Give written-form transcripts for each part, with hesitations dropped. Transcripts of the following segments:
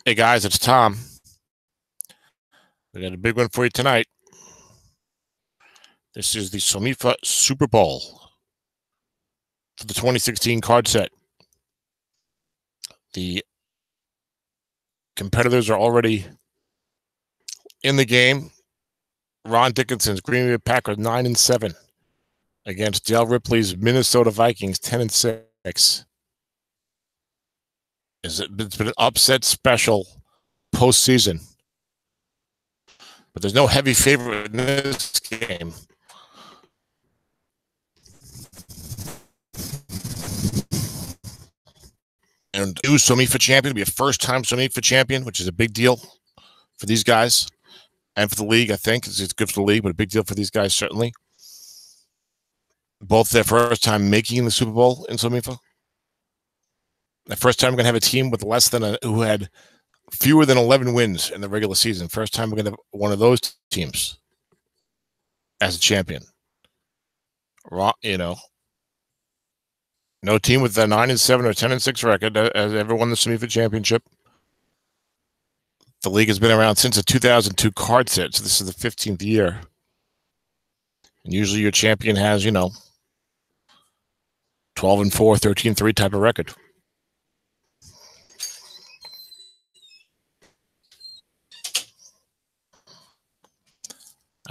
Hey guys, it's Tom. We got a big one for you tonight. This is the SOMIFA Super Bowl for the 2016 card set. The competitors are already in the game. Ron Dickinson's Green Bay Packers 9-7 against Dale Ripley's Minnesota Vikings 10-6. It's been an upset special postseason, but there's no heavy favorite in this game. And new SOMIFA champion will be a first-time SOMIFA champion, which is a big deal for these guys and for the league. I think it's good for the league, but a big deal for these guys certainly. Both their first time making the Super Bowl in SOMIFA. The first time we're going to have a team with less than who had fewer than 11 wins in the regular season. First time we're going to have one of those teams as a champion. You know, no team with a 9-7 or 10-6 record has ever won the SOMIFA championship. The league has been around since the 2002 card set, so this is the 15th year. And usually your champion has, 12-4, 13-3 type of record.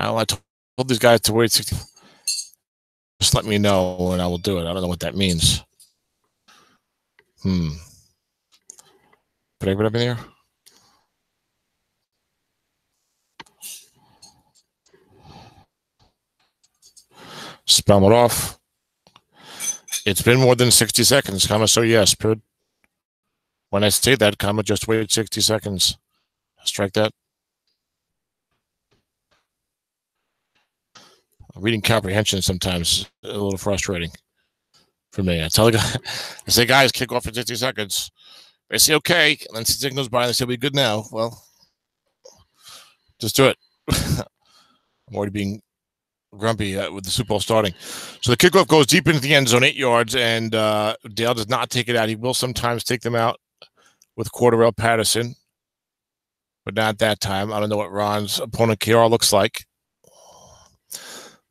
I told these guys to wait 60. Just let me know and I will do it. I don't know what that means. Put everybody up in here. Spell it off. It's been more than 60 seconds, comma, so yes, period. When I say that, comma, just wait 60 seconds. Strike that. Reading comprehension sometimes a little frustrating for me. I tell the guy, I say, guys, kick off for 60 seconds. They say, okay. And then 60 seconds by and they say, we good now. Well, just do it. I'm already being grumpy with the Super Bowl starting. So the kickoff goes deep into the end zone, 8 yards, and Dale does not take it out. He will sometimes take them out with Cordarrelle Patterson, but not that time. I don't know what Ron's opponent KR looks like.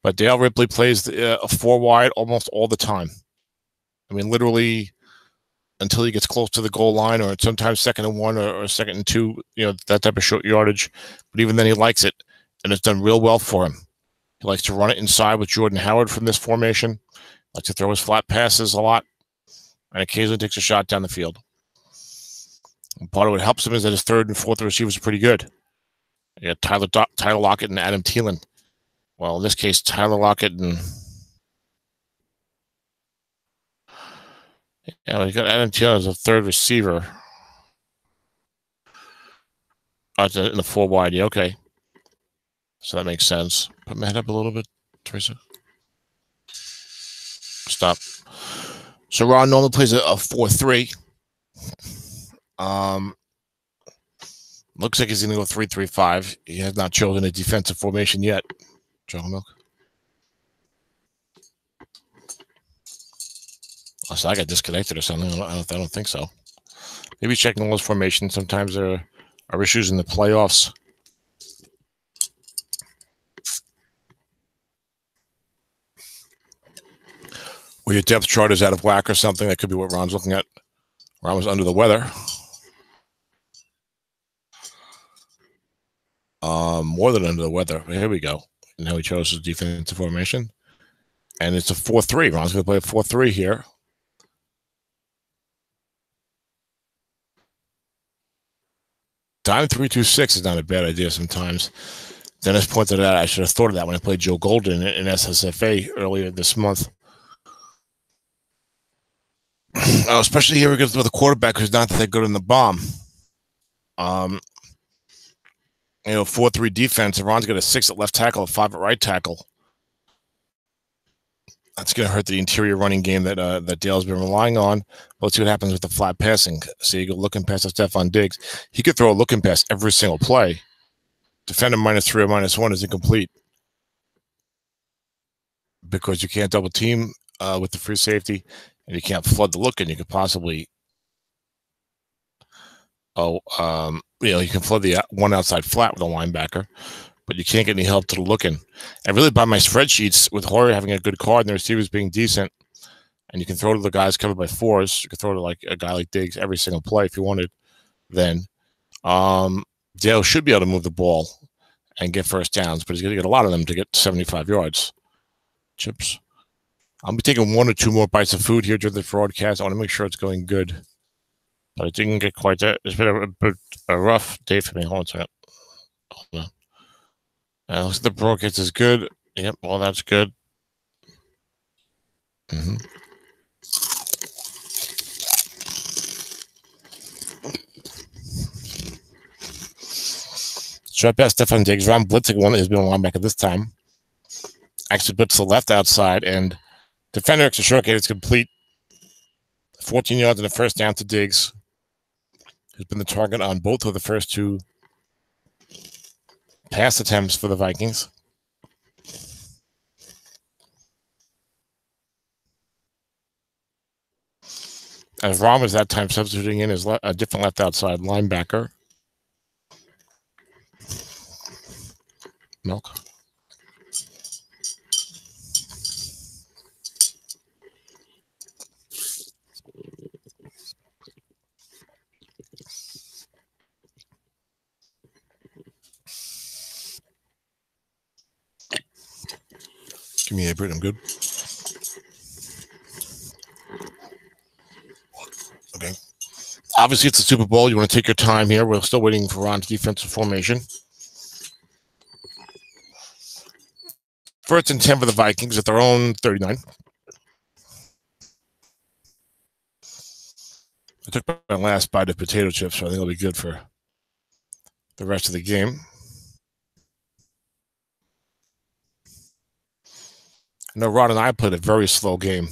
But Dale Ripley plays a 4 wide almost all the time. I mean, literally until he gets close to the goal line, or sometimes 2nd and 1 or 2nd and 2, that type of short yardage. But even then, he likes it, and it's done real well for him. He likes to run it inside with Jordan Howard from this formation. Likes to throw his flat passes a lot, and occasionally takes a shot down the field. And part of what helps him is that his 3rd and 4th receivers are pretty good. You got Tyler Lockett and Adam Thielen. Well, in this case, Tyler Lockett and we got Adam Thielen as a 3rd receiver. Oh, it's in the 4 wide. Yeah, okay. So that makes sense. Put my head up a little bit, Teresa. Stop. So Ron normally plays a 4-3. Looks like he's going to go 3-3-5. He has not chosen a defensive formation yet. Chocolate milk. Oh, so I got disconnected or something. I don't think so. Maybe checking all those formations. Sometimes there are issues in the playoffs. Or your depth chart is out of whack or something. That could be what Ron's looking at. Ron was under the weather. More than under the weather. Here we go. And now he chose his defensive formation. And it's a 4-3. Ron's going to play a 4-3 here. Dime 3-2-6 is not a bad idea sometimes. Dennis pointed out I should have thought of that when I played Joe Golden in SSFA earlier this month. Especially here with a quarterback who's not that good in the bomb. 4-3 defense. And Ron's got a 6 at left tackle, a 5 at right tackle. That's going to hurt the interior running game that Dale's been relying on. Let's see what happens with the flat passing. So you go looking pass to Stephon Diggs. He could throw a looking pass every single play. Defend him -3 or -1 is incomplete because you can't double team with the free safety, and you can't flood the look, and you could possibly You can flood the one outside flat with a linebacker, but you can't get any help to the looking. And really, by my spreadsheets, with Hoyer having a good card and the receivers being decent, and you can throw to the guys covered by fours, you can throw to like a guy like Diggs every single play if you wanted, then Dale should be able to move the ball and get first downs, but he's going to get a lot of them to get 75 yards. Chips. I'll be taking 1 or 2 more bites of food here during the broadcast. I want to make sure it's going good. But it didn't get quite that. It's been a rough day for me. Hold on a second. Hold on. Looks like the broadcast is good. Yep, well, that's good. Strat pass Stefan Diggs. Ron blitzing one has been a linebacker this time. Actually blitz to the left outside, and defender extra short gate is complete. 14 yards and a first down to Diggs, who's been the target on both of the first 2 pass attempts for the Vikings. As Ron was that time substituting in as a different left outside linebacker. Milk. Give me a Brit, I'm good. Okay. Obviously, it's a Super Bowl. You want to take your time here. We're still waiting for Ron's defensive formation. 1st and 10 for the Vikings at their own 39. I took my last bite of potato chips, so I think it'll be good for the rest of the game. I know Rod and I played a very slow game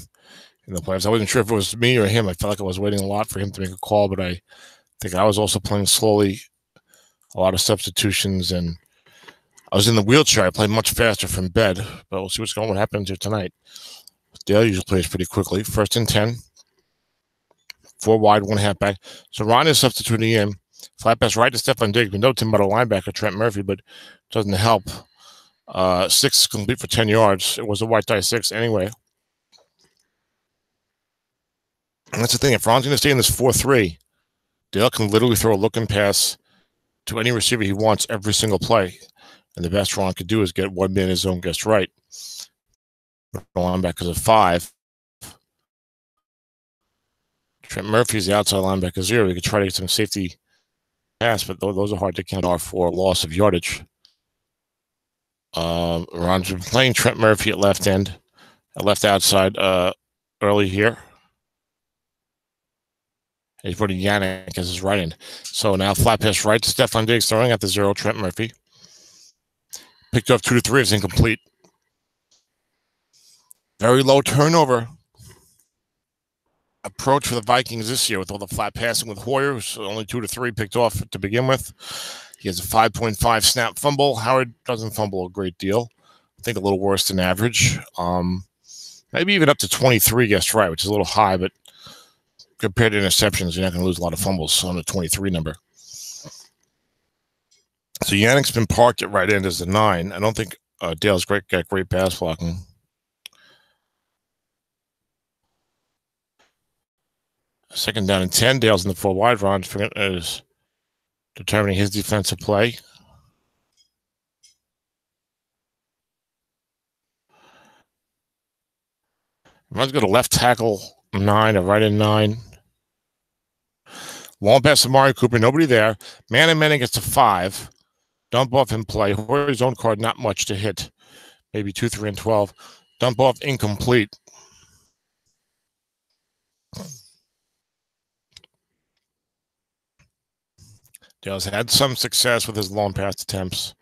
in the playoffs. I wasn't sure if it was me or him. I felt like I was waiting a lot for him to make a call, but I think I was also playing slowly, a lot of substitutions, and I was in the wheelchair. I played much faster from bed, but we'll see what happens here tonight. Dale usually plays pretty quickly. 1st and 10. 4 wide, 1 halfback. So Ron is substituting in. Flat pass right to Stefan Diggs. We know Tim about a linebacker, Trent Murphy, but doesn't help. 6 is complete for 10 yards. It was a white die 6 anyway. And that's the thing. If Ron's going to stay in this 4-3, Dale can literally throw a looking pass to any receiver he wants every single play. And the best Ron could do is get 1 man in his zone just right. Linebackers of 5. Trent Murphy's the outside linebacker 0. He could try to get some safety pass, but those are hard to count for loss of yardage. Ron's been playing Trent Murphy at left end, at left outside early here. He's putting Yannick as his right end. So now flat pass right to Stefan Diggs, throwing at the 0, Trent Murphy. Picked off 2 to 3, it's incomplete. Very low turnover approach for the Vikings this year with all the flat passing with Hoyer, who's only 2 to 3 picked off to begin with. He has a 5.5 snap fumble. Howard doesn't fumble a great deal. I think a little worse than average. Maybe even up to 23 guessed right, which is a little high, but compared to interceptions, you're not going to lose a lot of fumbles on the 23 number. So Yannick's been parked at right end as the 9. I don't think Dale's got great pass blocking. Second down and 10. Dale's in the 4 wide. Ron is determining his defensive play. Ron's got a left tackle 9, a right end 9. Long pass to Amari Cooper. Nobody there. Man and man gets to 5. Dump off in play. Hoyer's own card, not much to hit. Maybe 2, 3, and 12. Dump off incomplete. Dale's had some success with his long pass attempts.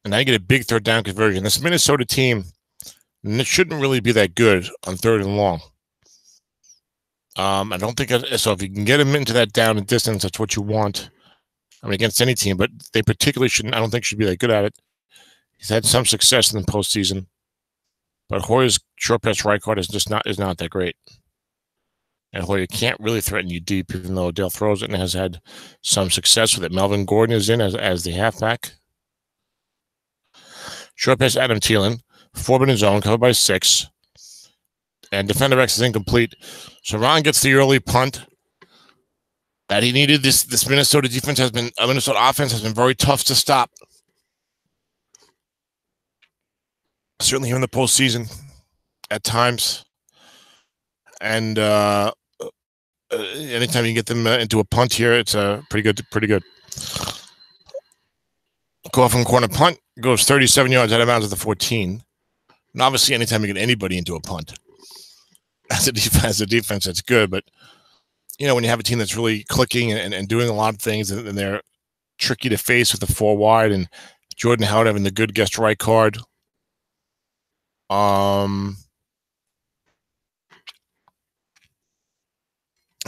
And now you get a big 3rd down conversion. This Minnesota team, and it shouldn't really be that good on 3rd and long. I don't think so. If you can get him into that down and distance, that's what you want. I mean, against any team, but they particularly shouldn't. I don't think should be that good at it. He's had some success in the postseason, but Hoyer's short pass right card is not that great. And Hoyer can't really threaten you deep, even though Dale throws it and has had some success with it. Melvin Gordon is in as the halfback. Short pass, Adam Thielen. 4 in his zone, covered by 6. And defender X is incomplete. So Ron gets the early punt that he needed. This Minnesota offense has been very tough to stop. Certainly here in the postseason at times. And anytime you get them into a punt here, it's pretty good. Go off from corner punt, goes 37 yards out of bounds at the 14. And obviously, anytime you get anybody into a punt, as a defense, that's good. But, when you have a team that's really clicking and doing a lot of things, and they're tricky to face with the 4 wide, and Jordan Howard having the good guest right card.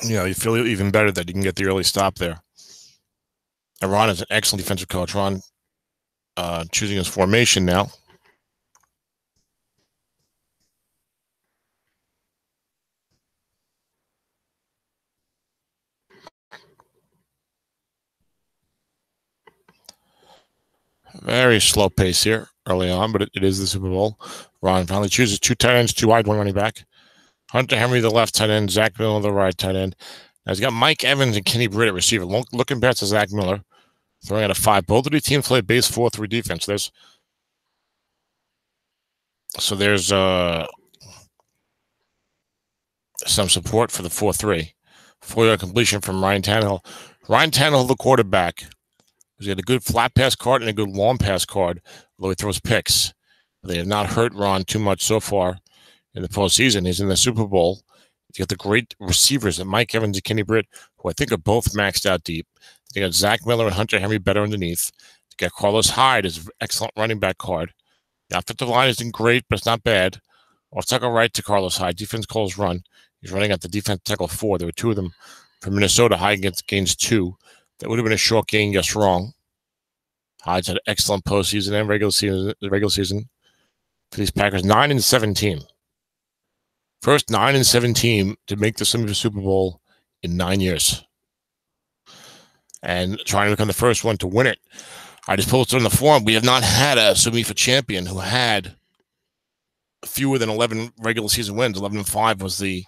You feel even better that you can get the early stop there. And Ron is an excellent defensive coach. Ron choosing his formation now. Very slow pace here early on, but it is the Super Bowl. Ron finally chooses 2 tight ends, 2 wide, 1 running back. Hunter Henry, the left tight end. Zach Miller, the right tight end. Now he's got Mike Evans and Kenny Britt at receiver. Looking past to Zach Miller. Throwing out a 5. Both of the teams play base 4-3 defense. There's some support for the 4-3. 4-yard completion from Ryan Tannehill. Ryan Tannehill, the quarterback. He's got a good flat pass card and a good long pass card, although he throws picks. They have not hurt Ron too much so far in the postseason. He's in the Super Bowl. He's got the great receivers at Mike Evans and Kenny Britt, who I think are both maxed out deep. They got Zach Miller and Hunter Henry better underneath. They got Carlos Hyde, his excellent running back card. The offensive line isn't great, but it's not bad. Off tackle right to Carlos Hyde. Defense calls run. He's running at the defense tackle 4. There were 2 of them for Minnesota. Hyde gains 2. That would have been a short gain, just wrong. Hyde's had an excellent postseason and regular season for these Packers. 9-17. First 9-17 to make the Super Bowl in 9 years. And trying to become the first one to win it. I just posted on the forum, we have not had a SOMIFA champion who had fewer than 11 regular season wins. 11-5 was the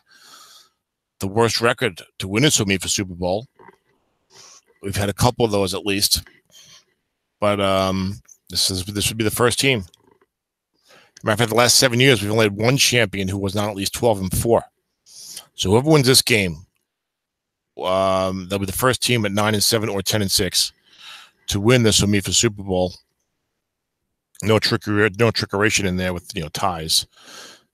worst record to win a SOMIFA Super Bowl. We've had a couple of those at least. But this would be the first team. Matter of fact, the last 7 years, we've only had one champion who was not at least 12-4. So whoever wins this game, they'll be the first team at 9-7 or 10-6 to win the SOMIFA Super Bowl. No trickeration in there with ties.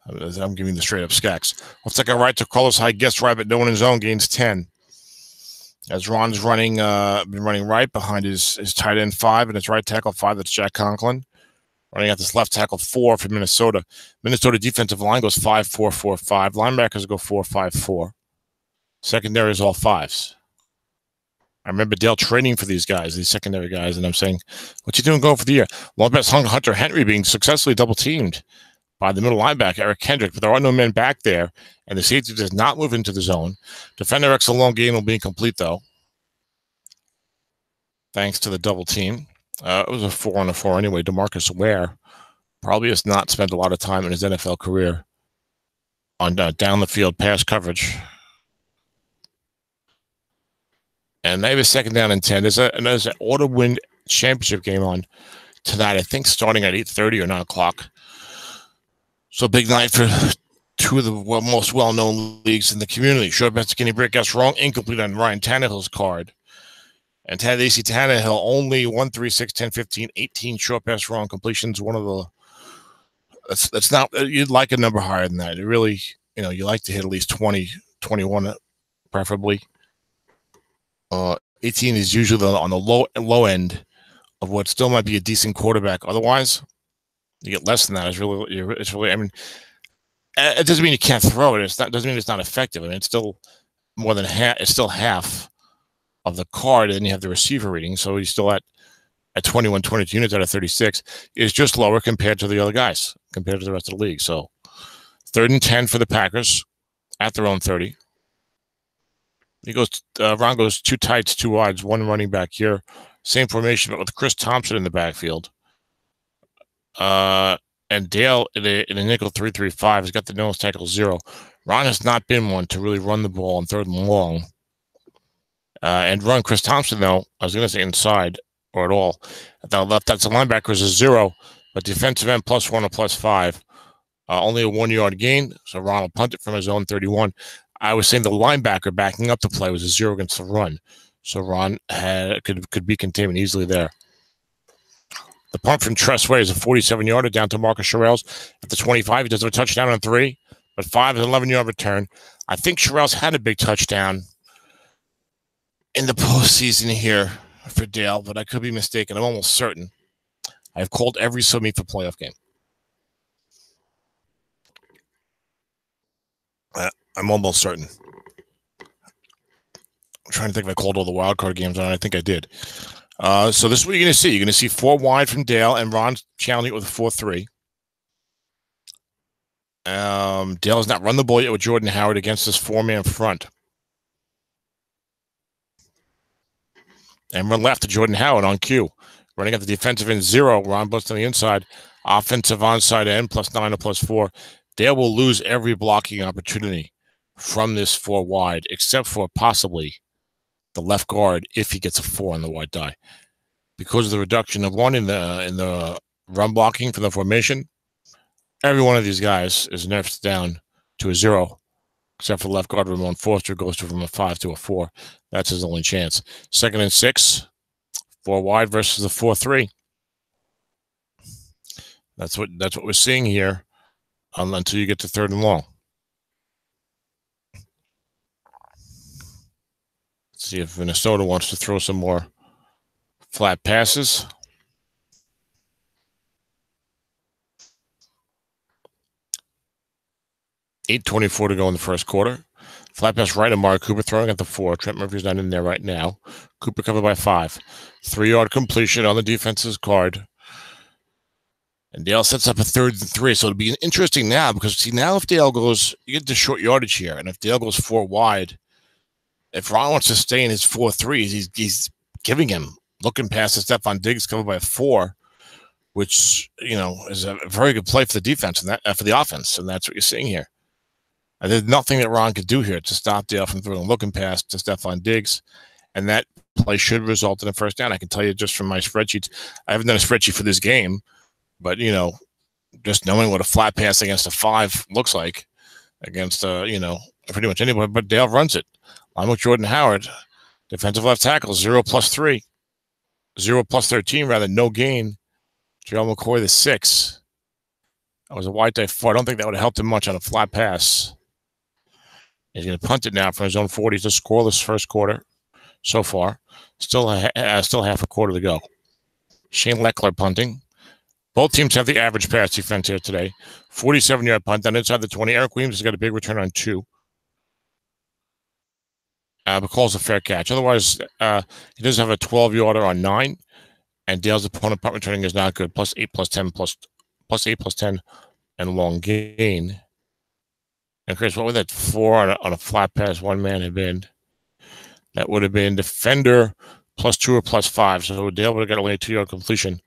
I'm giving the straight up skacks. Let's take a right to Carlos Hyde, guest right, but no one in his own, gains 10. As Ron's been running right behind his tight end 5 and his right tackle 5. That's Jack Conklin. Running at this left tackle 4 for Minnesota. Minnesota defensive line goes 5-4-4-5. Linebackers go 4-5-4. Secondary is all 5s. I remember Dale training for these guys, these secondary guys, and I'm saying, "What you doing going for the year?" Long pass hung Hunter Henry being successfully double teamed by the middle linebacker Eric Kendrick, but there are no men back there, and the safety does not move into the zone. Defender X, a long game will be incomplete though, thanks to the double team. It was a 4-on-4 anyway. DeMarcus Ware probably has not spent a lot of time in his NFL career on down the field pass coverage. And maybe 2nd down and 10. There's an auto-win championship game on tonight, I think starting at 8:30 or 9 o'clock. So big night for 2 of the most well-known leagues in the community. Short pass to Kenny Britt, guess wrong, incomplete on Ryan Tannehill's card. And AC Tannehill only 1, 3, 6, 10, 15, 18 short pass wrong completions. One of the that's not, you'd like a number higher than that. It really, you like to hit at least 20, 21 preferably. 18 is usually on the low end of what still might be a decent quarterback. Otherwise, you get less than that. It's really. I mean, it doesn't mean you can't throw it. Doesn't mean it's not effective. I mean, it's still more than half. It's still half of the card, and then you have the receiver reading. So he's still at 21, 22 units out of 36. Is just lower compared to the other guys, compared to the rest of the league. So 3rd and 10 for the Packers at their own 30. Ron goes 2 tights, 2 wides, 1 running back here. Same formation, but with Chris Thompson in the backfield. And Dale in a nickel 3-3-5 has got the nose tackle 0. Ron has not been one to really run the ball on 3rd and long. And run Chris Thompson, though, I was going to say inside or at all. At the left, that's a linebacker is a 0, but defensive end +1 or +5. Only a 1-yard gain, so Ron will punt it from his own 31. I was saying the linebacker backing up the play was a 0 against the run. So Ron could be contained easily there. The punt from Tressway is a 47-yarder down to Marcus Sherrills at the 25. He does have a touchdown on 3, but 5 is an 11-yard return. I think Sherrills had a big touchdown in the postseason here for Dale, but I could be mistaken. I'm almost certain. I've called every SOMIFA playoff game. I'm almost certain. I'm trying to think if I called all the wildcard games on it. I think I did. So this is what you're going to see. You're going to see 4 wide from Dale, and Ron's challenging it with a 4-3. Dale has not run the ball yet with Jordan Howard against this 4-man front. And run left to Jordan Howard on cue. Running at the defensive end 0. Ron Butts on the inside. Offensive onside end +9 or +4. Dale will lose every blocking opportunity from this 4 wide, except for possibly the left guard if he gets a 4 on the wide die. Because of the reduction of 1 in the run blocking for the formation, every one of these guys is nerfed down to a 0, except for left guard Ramon Forster goes from a 5 to a 4. That's his only chance. 2nd and 6, 4 wide versus the 4-3. That's what we're seeing here until you get to 3rd and long. Let's see if Minnesota wants to throw some more flat passes. 8:24 to go in the first quarter. Flat pass right, Amari Cooper throwing at the 4. Trent Murphy's not in there right now. Cooper covered by 5. 3-yard completion on the defense's card. And Dale sets up a 3rd and 3. So it'll be interesting now because, see, now if Dale goes, you get the short yardage here. And if Dale goes 4 wide, if Ron wants to stay in his 4-3, he's giving him looking past the Stephon Diggs covered by a 4, which, is a very good play for the defense and that for the offense. And that's what you're seeing here. There's nothing that Ron could do here to stop Dale from throwing a looking pass to Stephon Diggs. And that play should result in a first down. I can tell you just from my spreadsheets. I haven't done a spreadsheet for this game, but, just knowing what a flat pass against a 5 looks like against, pretty much anybody, but Dale runs it. I'm with Jordan Howard, defensive left tackle, 0 +3, 0 +13, rather, no gain. Gerald McCoy, the 6. That was a wide die 4. I don't think that would have helped him much on a flat pass. He's going to punt it now from his own 40. It's a scoreless first quarter so far. Still half a quarter to go. Shane Leckler punting. Both teams have the average pass defense here today. 47-yard punt down inside the 20. Eric Williams has got a big return on 2. But calls a fair catch. Otherwise, he does have a 12-yarder on 9. And Dale's opponent punt returning is not good. +8, +10, +8, +10, and long gain. And Chris, what would that 4 on a flat pass one man have been? That would have been defender +2 or +5. So Dale would have got only a 2-yard completion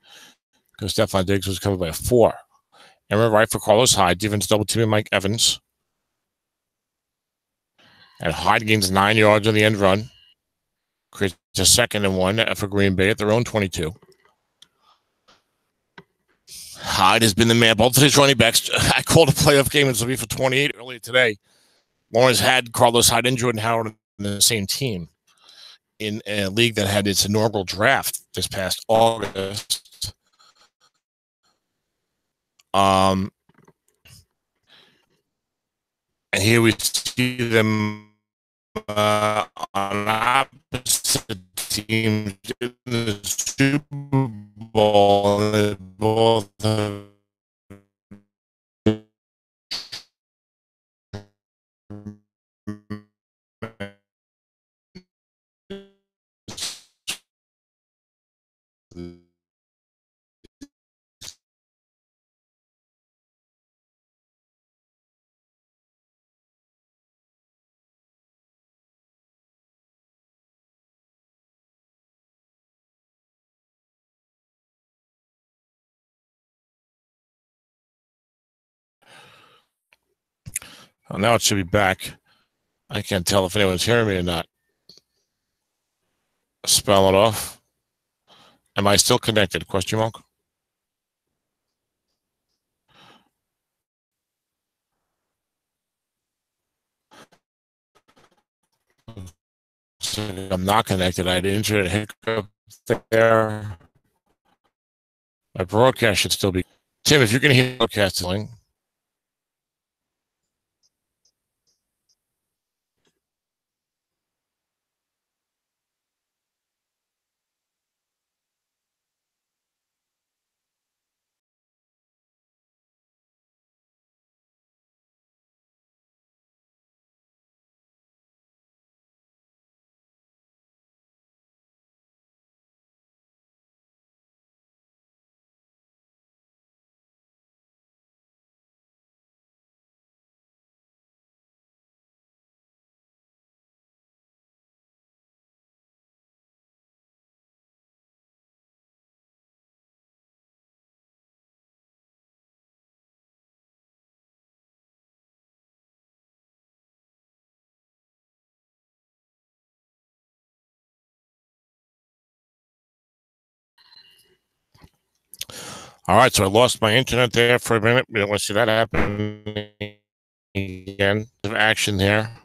because Stephon Diggs was covered by a 4. And we're right for Carlos Hyde. Defense double teaming Mike Evans. And Hyde gains 9 yards on the end run. Creates a 2nd and 1 for Green Bay at their own 22. Hyde has been the man. Both of his running backs. I called a playoff game in SOMIFA 28 earlier today. Lawrence had Carlos Hyde and Jordan Howard on the same team in a league that had its inaugural draft this past August. And here we see them on opposite teams in the Super Bowl. And they both have Well, now it should be back. I can't tell if anyone's hearing me or not. Spell it off. Am I still connected? Question mark. So I'm not connected. I had an internet hiccup there. My broadcast should still be. Tim, if you're going to hear broadcasting. All right, so I lost my internet there for a minute. We don't want to see that happen again. Of action there.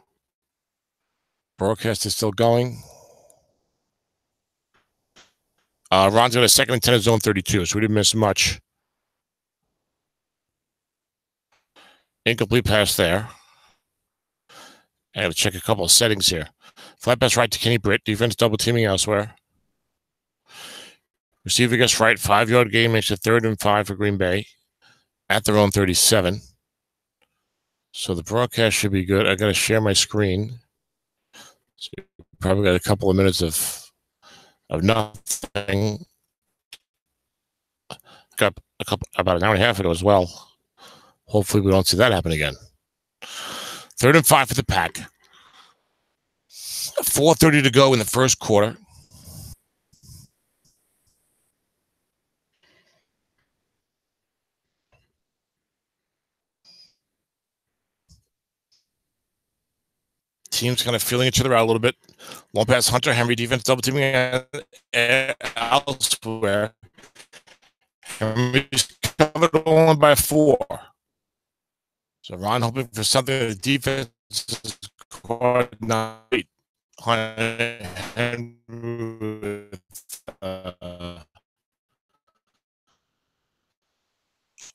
Broadcast is still going. Ron's got a second and 10 at zone 32, so we didn't miss much. Incomplete pass there. I got to check a couple of settings here. Flat pass right to Kenny Britt. Defense double teaming elsewhere. Receiver gets right. 5-yard gain makes it 3rd and 5 for Green Bay at their own 37. So the broadcast should be good. I got to share my screen. So probably got a couple of minutes of nothing. Got about an hour and a half ago as well. Hopefully we don't see that happen again. 3rd and 5 for the Pack. 4:30 to go in the first quarter. Teams kind of feeling each other out a little bit. Long pass, Hunter Henry, defense double teaming elsewhere. Henry's covered only by 4. So Ron hoping for something that the defense is coordinate.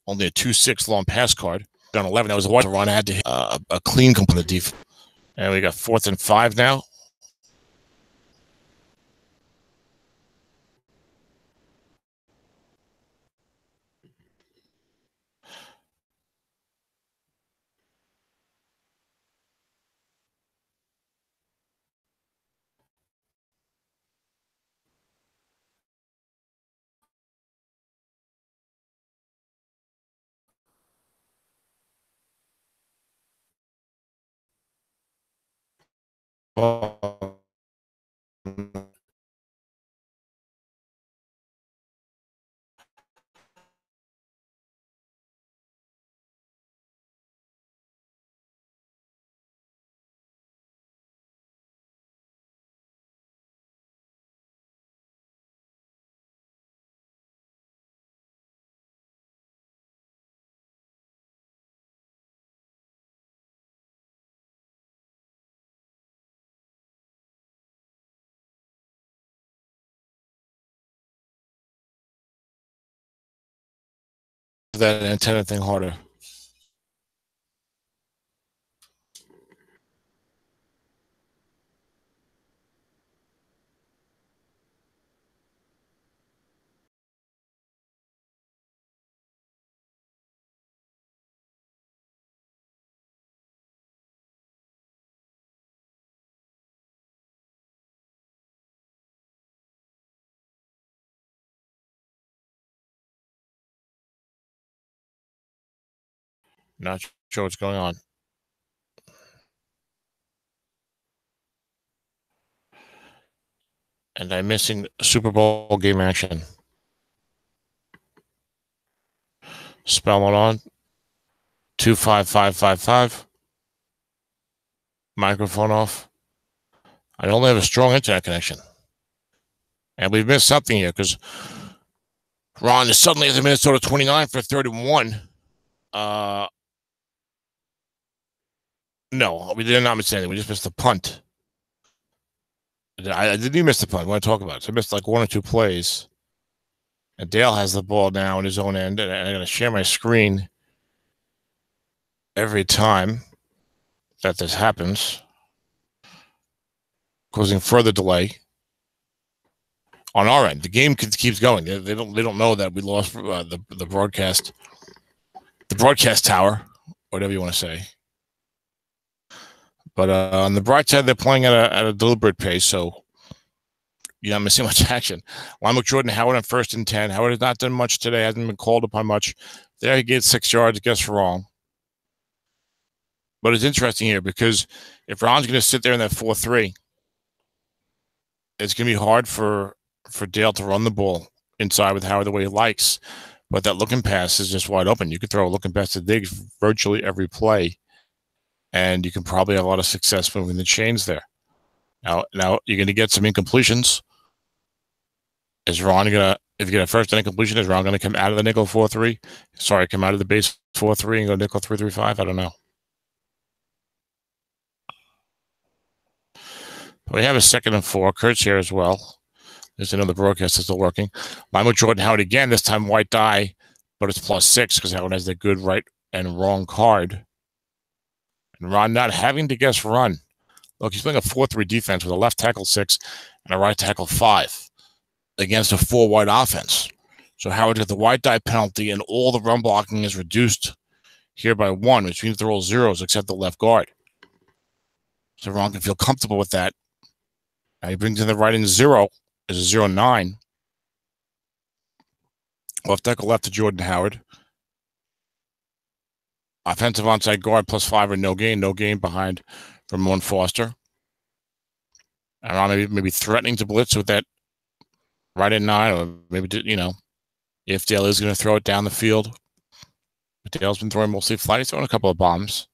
Only a 2-6 long pass card. Down 11, that was what Ron had to hit a clean component defense. And we got 4th and 5 now. That antenna thing harder. Not sure what's going on. And I'm missing Super Bowl game action. Spell it on. 25555. Microphone off. I only have a strong internet connection. And we've missed something here because Ron is suddenly at the Minnesota 29 for 31. No, we did not miss anything. We just missed the punt. I didn't even miss the punt. I want to talk about it. So I missed like one or two plays. And Dale has the ball now in his own end. And I'm going to share my screen every time that this happens, causing further delay on our end. The game keeps going. They don't know that we lost the broadcast tower, whatever you want to say. But on the bright side, they're playing at a deliberate pace, so you're not missing much action. Lionel Jordan Howard on 1st and 10. Howard has not done much today, hasn't been called upon much. There he gets 6 yards, guess wrong. But it's interesting here because if Ron's going to sit there in that 4-3, it's going to be hard for Dale to run the ball inside with Howard the way he likes. But that looking pass is just wide open. You could throw a looking pass to Diggs virtually every play, and you can probably have a lot of success moving the chains there. Now you're going to get some incompletions. Is Ron going to, if you get a first down incompletion, is Ron going to come out of the nickel 4-3? Sorry, come out of the base 4-3 and go nickel 3-3-5? I don't know. We have a 2nd and 4. Kurt's here as well. There's another broadcast is still working. Mine with Jordan Howard again, this time white die, but it's +6 because Howard has the good right and wrong card. And Ron not having to guess run. Look, he's playing a 4-3 defense with a left tackle 6 and a right tackle 5 against a 4 wide offense. So Howard got the white die penalty, and all the run blocking is reduced here by 1, which means they're all zeros except the left guard. So Ron can feel comfortable with that. Now he brings in the right end 0. Is a 0-9. Left tackle left to Jordan Howard. Offensive onside guard +5 or no gain. No gain behind Ramon Foster. And Ron maybe threatening to blitz with that right end 9, or maybe, if Dale is going to throw it down the field. But Dale's been throwing mostly flat. He's throwing a couple of bombs.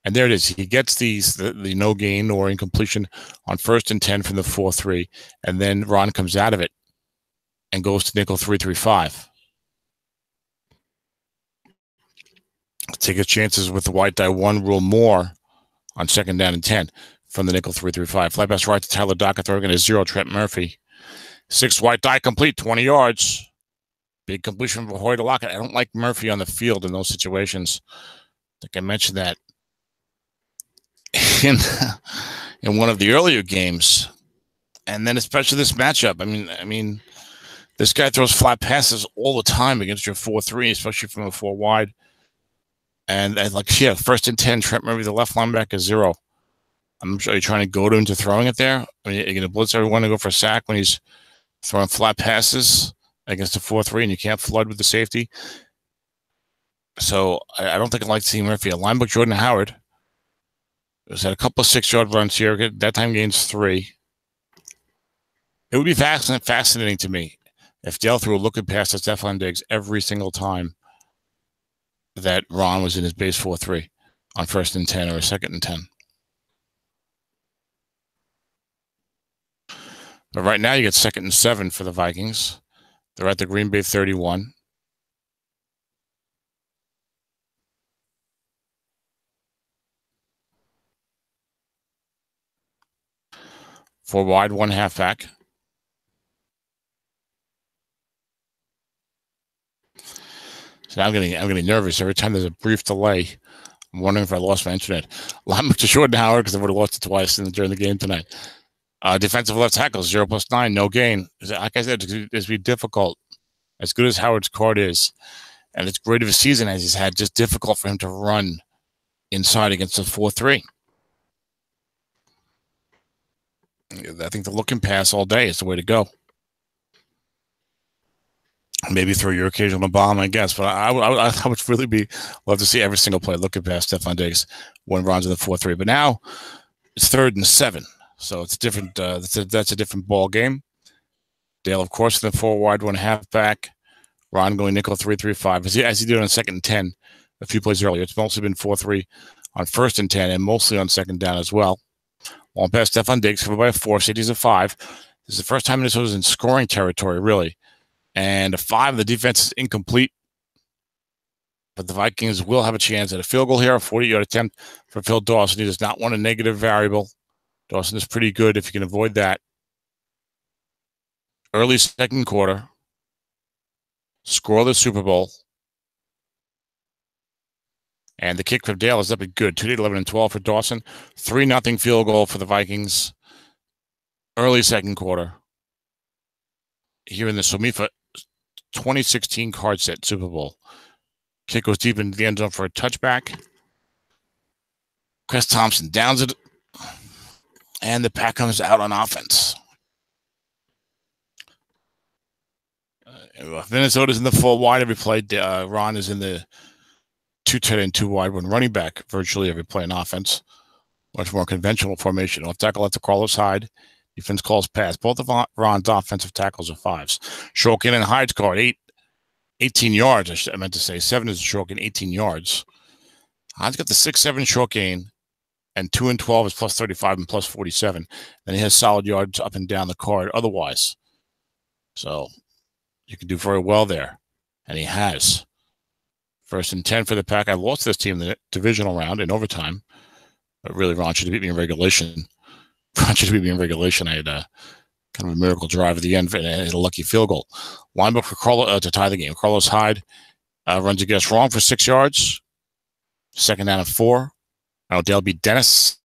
And there it is. He gets the no gain or incompletion on 1st and 10 from the 4-3. And then Ron comes out of it and goes to nickel 3-3-5. Take his chances with the white die 1 rule more on 2nd down and 10 from the nickel 3-3-5. Fly pass right to Tyler Dockett, throwing in a 0, Trent Murphy. 6 white die complete, 20 yards. Big completion for Hoy to Lockett. I don't like Murphy on the field in those situations. I think I mentioned that in one of the earlier games, and then especially this matchup. I mean, this guy throws flat passes all the time against your 4-3, especially from a 4 wide. And like, 1st and 10, Trent Murphy, the left linebacker 0. I'm sure you're trying to goad him into throwing it there. I mean, you're going to blitz everyone to go for a sack when he's throwing flat passes against a 4-3, and you can't flood with the safety. So I don't think I like seeing Murphy. A linebacker Jordan Howard has had a couple of 6-yard runs here. That time gains 3. It would be fascinating to me if Dale threw a looking pass to Stefan Diggs every single time that Ron was in his base 4-3 on 1st and 10 or 2nd and 10. But right now you get 2nd and 7 for the Vikings. They're at the Green Bay 31. Four wide, 1 halfback. So now I'm getting nervous every time there's a brief delay. I'm wondering if I lost my internet. Linebacker to Jordan Howard, because I would have lost it twice during the game tonight. Defensive left tackle 0+9, no gain. Like I said, it's going to be difficult. As good as Howard's card is, and as great of a season as he's had, just difficult for him to run inside against a 4-3. I think the looking pass all day is the way to go. Maybe throw your occasional bomb, I guess, but I would really love to see every single play looking past Stefan Diggs when Ron's in the 4-3. But now it's 3rd and 7, so it's different. That's a different ball game. Dale, of course, in the 4 wide, 1 halfback. Ron going nickel 3-3-5 as he did on 2nd and 10 a few plays earlier. It's mostly been 4-3 on 1st and 10 and mostly on 2nd down as well. Long pass, Stefan Diggs, covered by a 4, safeties a 5. This is the first time Minnesota's in scoring territory, really. And a 5, the defense is incomplete. But the Vikings will have a chance at a field goal here, a 40-yard attempt for Phil Dawson. He does not want a negative variable. Dawson is pretty good if you can avoid that. Early 2nd quarter. Score the Super Bowl. And the kick from Dale is up and good. 2-8, 11, and 12 for Dawson. 3-0 field goal for the Vikings. Early 2nd quarter. Here in the SOMIFA 2016 card set Super Bowl. Kick goes deep into the end zone for a touchback. Chris Thompson downs it. And the pack comes out on offense. Minnesota's in the full wide every play. Ron is in the 2 tight end, 2 wide when running back virtually every play in offense. Much more conventional formation. Left tackle lets Carlos Hyde. Defense calls pass. Both of Ron's offensive tackles are 5s. Shulkin and Hyde's card 18 yards. I meant to say 7 is Shulkin, 18 yards. Hyde's got the 6-7 short gain, and 2 and 12 is plus 35 and plus 47. Then he has solid yards up and down the card otherwise. So you can do very well there, and he has. 1st and 10 for the Pack. I lost this team in the divisional round in overtime. But really, Ron should have beat me in regulation. Ron should have beat me in regulation. I had kind of a miracle drive at the end and a lucky field goal. Linebacker for Carlos to tie the game. Carlos Hyde runs against wrong for 6 yards. 2nd down and 4. Dale beat Dennis.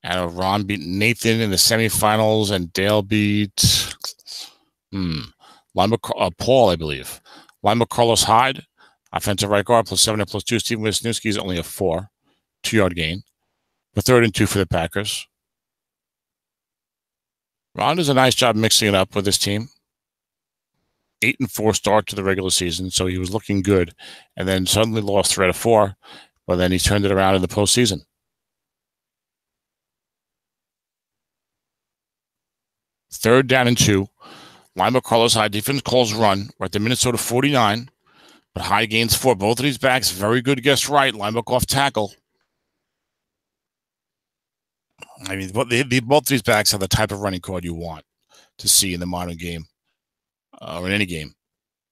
Ron beat Nathan in the semifinals, and Dale beat linebacker Paul, I believe. Linebacker Carlos Hyde. Offensive right guard, plus 7 and plus 2. Steven Wisniewski is only a 4. 2-yard gain. The 3rd and 2 for the Packers. Ron does a nice job mixing it up with his team. 8-4 start to the regular season, so he was looking good. And then suddenly lost 3 out of 4. But then he turned it around in the postseason. 3rd down and 2. Linebacker Carlos Hyde. Defense calls run. We're at the Minnesota 49. But Hyde gains 4. Both of these backs, very good guess right. Linebacker off tackle. I mean, both of these backs have the type of running card you want to see in the modern game or in any game.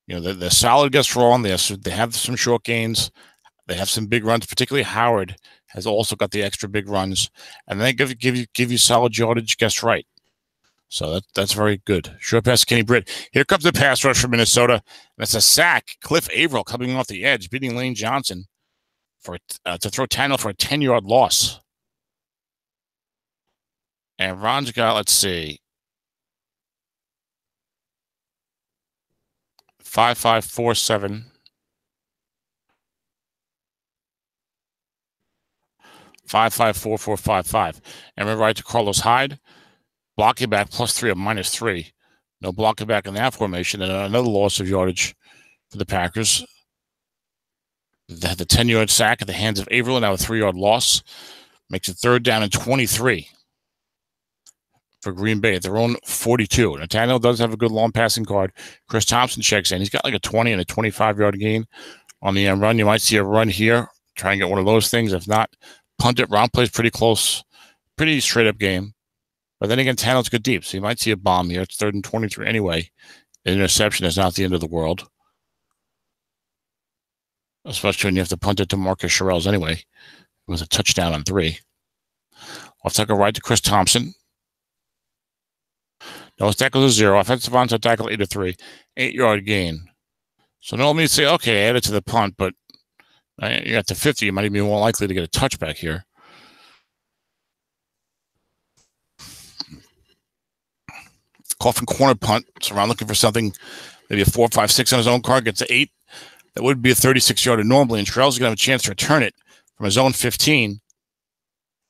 You know, they're solid guess wrong. They have some short gains. They have some big runs. Particularly Howard has also got the extra big runs, and they give you solid yardage guess right. So that's very good. Short pass to Kenny Britt. Here comes the pass rush from Minnesota. That's a sack. Cliff Averill coming off the edge, beating Lane Johnson to throw Tannehill for a 10-yard loss. And Ron's got, let's see, 5-5-4-7. 5-5-4-4-5-5. And we're right to Carlos Hyde. Blocking back plus 3 or minus 3. No blocking back in that formation. And another loss of yardage for the Packers. They had the 10-yard sack at the hands of Averill. Now a 3-yard loss. Makes it 3rd down and 23 for Green Bay at their own 42. Nathaniel does have a good long passing card. Chris Thompson checks in. He's got like a 20 and a 25-yard gain on the run. You might see a run here. Try and get one of those things. If not, punt it. Ron plays pretty close. Pretty straight-up game. But then again, Tannell's good deep, so you might see a bomb here. It's 3rd and 23 anyway. An interception is not the end of the world. Especially when you have to punt it to Marcus Sherrills anyway. It was a touchdown on 3. Off tackle right to Chris Thompson. Nose tackle is 0. Offensive onside tackle 8-3. 8-yard gain. So normally you say, okay, add it to the punt, but you're at the 50. You might even be more likely to get a touchback here. Coffin corner punt. So Ron looking for something, maybe a 4, 5, 6 on his own card, gets to 8. That would be a 36-yarder normally, and Sherrills is going to have a chance to return it from his own 15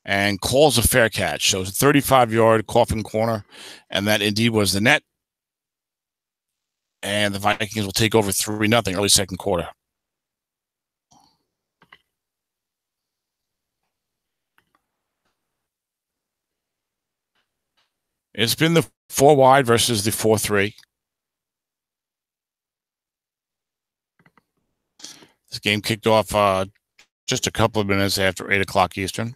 and calls a fair catch. So it's a 35-yard Coffin corner, and that indeed was the net. And the Vikings will take over 3-0 early 2nd quarter. It's been the 4 wide versus the 4-3. This game kicked off just a couple of minutes after 8 o'clock Eastern.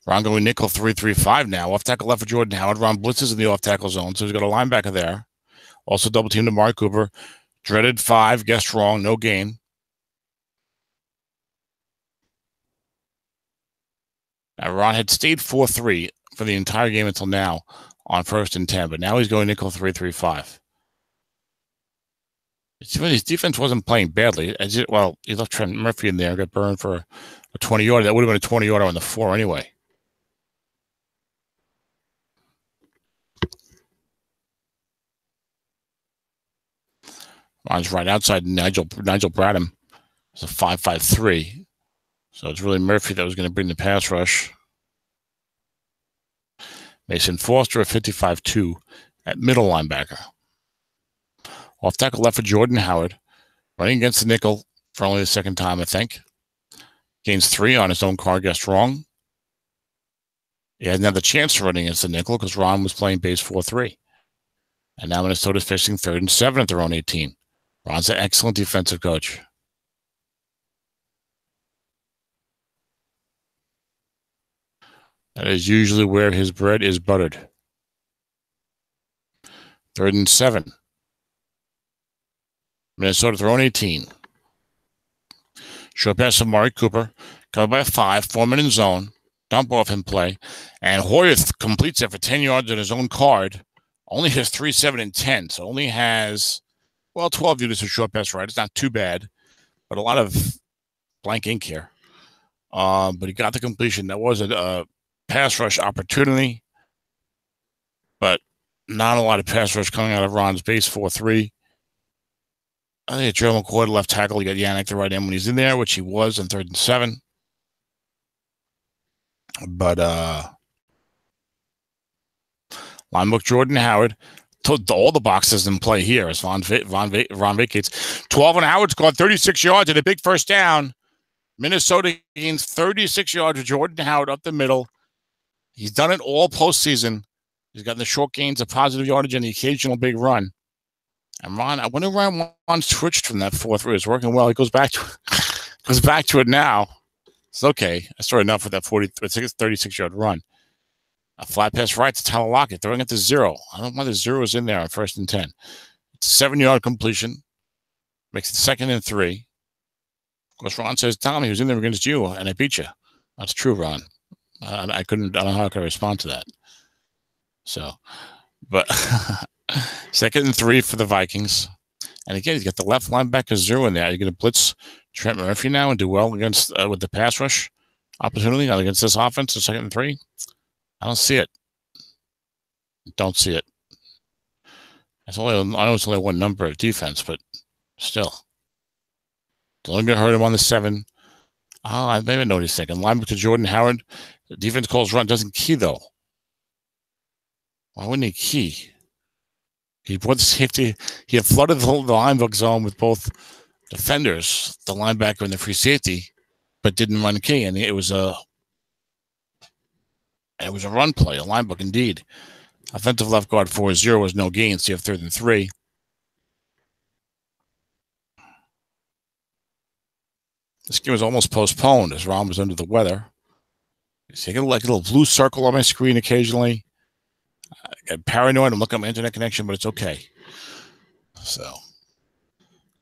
Ron going nickel 3-3-5 now. Off tackle left for Jordan Howard. Ron blitzes in the off tackle zone, so he's got a linebacker there. Also double team to Mark Cooper. Dreaded 5, guessed wrong, no gain. Now Ron had stayed 4-3 for the entire game until now on 1st and 10, but now he's going nickel 3-3-5. His defense wasn't playing badly. Well, he left Trent Murphy in there, got burned for a 20-yarder. That would have been a 20-yarder on the 4 anyway. Ron's right outside Nigel Bradham. It's a 5-5-3. So it's really Murphy that was going to bring the pass rush. Mason Foster at 55-2 at middle linebacker. Off tackle left for Jordan Howard. Running against the nickel for only the second time, I think. Gains 3 on his own card, guessed wrong. He had another chance to running against the nickel because Ron was playing base 4-3. And now Minnesota's facing 3rd and 7 at their own 18. Ron's an excellent defensive coach. That is usually where his bread is buttered. 3rd and 7. Minnesota, their own 18. Short pass to Mari Cooper. Covered by 5. 4-minute zone. Dump off in play. And Hoyer completes it for 10 yards on his own card. Only has 3, 7, and 10. So only has, 12 units of short pass right. It's not too bad. But a lot of blank ink here. But he got the completion. That was a pass rush opportunity. But not a lot of pass rush coming out of Ron's base 4-3. I think Joe McCoy, left tackle. You got Yannick the right end when he's in there, which he was on 3rd and 7. But linebook Jordan Howard. All the boxes in play here as Ron vacates. 12 and Howard scored 36 yards and a big first down. Minnesota gains 36 yards with Jordan Howard up the middle. He's done it all postseason. He's gotten the short gains of positive yardage and the occasional big run. And Ron, I wonder why Ron's switched from that 4-3. It's working well. He goes back to it now. It's okay. I saw enough with that 36-yard run. A flat pass right to Tyler Lockett, throwing it to 0. I don't know why the 0 is in there on 1st and 10. It's a 7-yard completion. Makes it 2nd and 3. Of course, Ron says, Tommy, he was in there against you, and I beat you. That's true, Ron. I don't know how I could respond to that. So, but 2nd and 3 for the Vikings. And again, he's got the left linebacker 0 in there. You're going to blitz Trent Murphy now and do well against with the pass rush opportunity against this offense. 2nd and 3. I don't see it. Don't see it. I know it's only one number of defense, but still. It's only going to hurt him on the 7. I maybe know what he's thinking. Linebacker to Jordan Howard. The defense calls run. Doesn't key, though. Why wouldn't he key? He brought the safety. He had flooded the linebacker zone with both defenders, the linebacker and the free safety, but didn't run key. And it was a run play, a linebacker indeed. Offensive left guard 4-0 was no gain, so you have 3rd and 3. This game was almost postponed as Ron was under the weather. See, I get like a little blue circle on my screen occasionally. I get paranoid. I'm looking at my internet connection, but it's okay. So,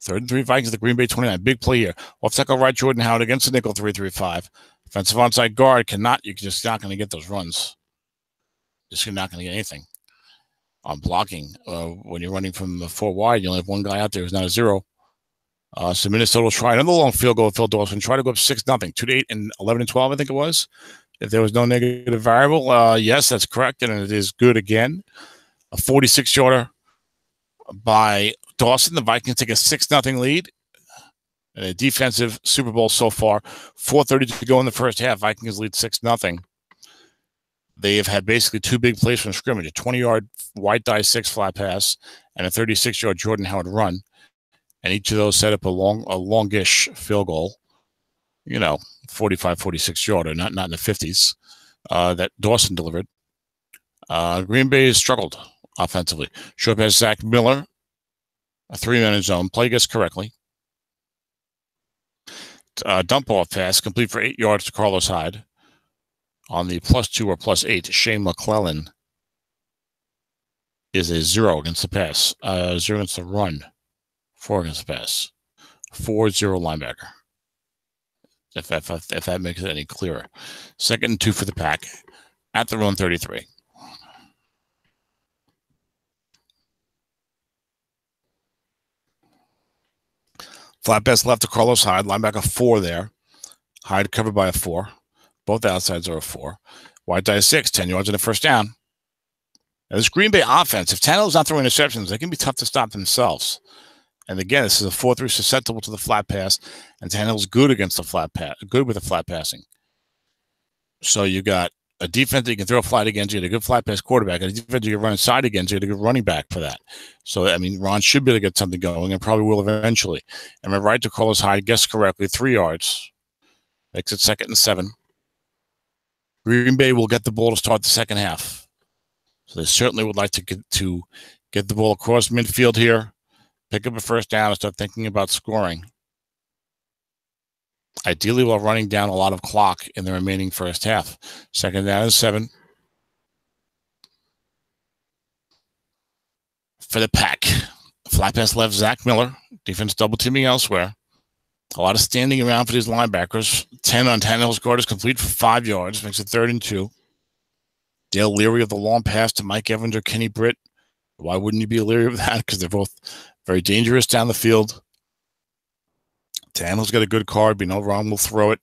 3rd and 3 Vikings, the Green Bay 29. Big play here. Off tackle right, Jordan Howard against the nickel 3-3-5. Offensive onside guard you're just not going to get those runs. Just not going to get anything on blocking. When you're running from the 4 wide, you only have one guy out there who's not a 0. So Minnesota will try another long field goal with Phil Dawson. Try to go up 6-0, 2-8 and 11-12, I think it was. If there was no negative variable, yes, that's correct, and it is good again. A 46-yarder by Dawson. The Vikings take a 6-0 lead. And a defensive Super Bowl so far. 4:30 to go in the first half. Vikings lead 6-0. They have had basically 2 big plays from scrimmage: a 20-yard white die 6 flat pass and a 36-yard Jordan Howard run. And each of those set up a longish field goal. 45, 46-yarder, not in the 50s. That Dawson delivered. Green Bay has struggled offensively. Short pass Zach Miller. A 3-minute zone. Play gets correctly. Dump off pass, complete for 8 yards to Carlos Hyde. On the +2 or +8, Shane McClellan is a 0 against the pass. 0 against the run. 4 against the pass. 4-0 linebacker. If that makes it any clearer. 2nd and 2 for the Pack at the run 33. Flat pass left to Carlos Hyde, linebacker 4 there. Hyde covered by a 4. Both outsides are a 4. Wide die 6, 10 yards in the first down. Now, this Green Bay offense, if Tannehill's not throwing interceptions, they can be tough to stop themselves. And again, this is a 4-3 susceptible to the flat pass, and Tannehill's good against the flat pass, good with the flat passing. So you got a defense that you can throw a flat against, you get a good flat pass quarterback, and a defense you can run inside against, you get a good running back for that. So, I mean, Ron should be able to get something going and probably will eventually. And right to Carlos Hyde, guessed correctly, 3 yards. Makes it 2nd and 7. Green Bay will get the ball to start the second half. So they certainly would like to get the ball across midfield here, pick up a first down, and start thinking about scoring. Ideally, while running down a lot of clock in the remaining first half. 2nd down and 7. For the Pack. Flat pass left, Zach Miller. Defense double teaming elsewhere. A lot of standing around for these linebackers. 10 on Tannehill's guard is complete for 5 yards. Makes it 3rd and 2. Dale leery of the long pass to Mike Evans or Kenny Britt. Why wouldn't you be leery of that? Because they're both very dangerous down the field. Tannehill's got a good card. We know Ron will throw it.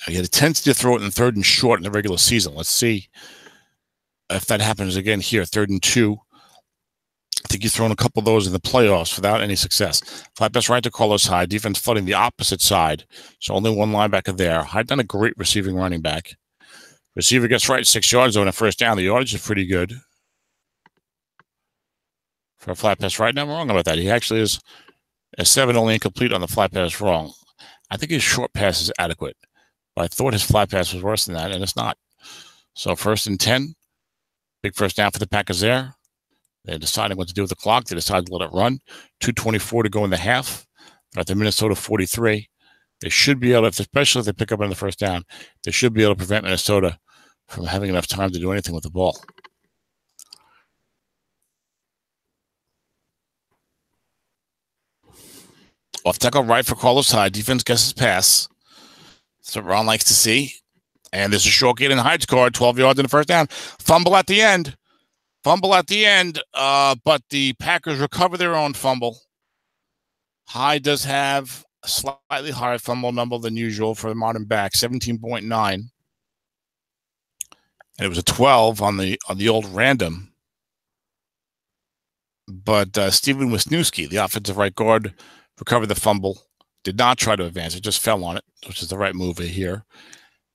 He had a tendency to throw it in 3rd and short in the regular season. Let's see if that happens again here. 3rd and 2. I think he's thrown a couple of those in the playoffs without any success. Flat pass right to Carlos Hyde. Defense flooding the opposite side. So only one linebacker there. Hyde done a great receiving running back. Receiver gets right 6 yards on a first down. The yardage is pretty good. For a flat pass right now, I'm wrong about that. He actually is a 7 only incomplete on the flat pass wrong. I think his short pass is adequate. But I thought his flat pass was worse than that, and it's not. So 1st and 10. Big first down for the Packers there. They're deciding what to do with the clock. They decide to let it run. 2:24 to go in the half. They're at the Minnesota 43. They should be able to, especially if they pick up on the first down, they should be able to prevent Minnesota from having enough time to do anything with the ball. Off tackle right for Carlos Hyde. Defense guesses pass. That's what Ron likes to see. And there's a short gain in Hyde's card. 12 yards in the first down. Fumble at the end. But the Packers recover their own fumble. Hyde does have a slightly higher fumble number than usual for the modern back, 17.9. And it was a 12 on the old random. But Steven Wisniewski, the offensive right guard, recovered the fumble. Did not try to advance. It just fell on it, which is the right move here.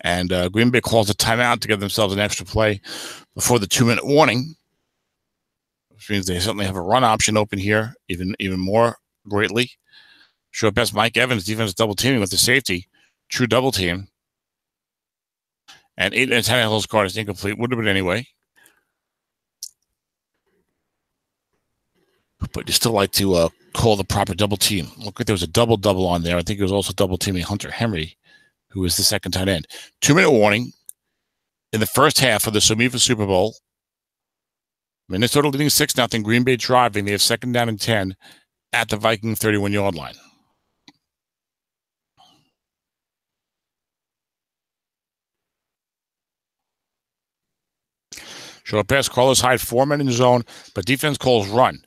And Green Bay calls a timeout to give themselves an extra play before the 2-minute warning. Which means they certainly have a run option open here, even more greatly. Short pass Mike Evans, defense double teaming with the safety. True double team. And 8 and Tannehill's card is incomplete. Would have been anyway. But you still like to call the proper double team. Look like there was a double on there. I think it was also double teaming Hunter Henry, who is the second tight end. 2-minute warning in the first half of the SOMIFA Super Bowl. Minnesota leading 6-0. Green Bay driving. They have 2nd down and 10 at the Viking 31-yard line. Short pass, Carlos Hyde, 4 men in the zone, but defense calls run.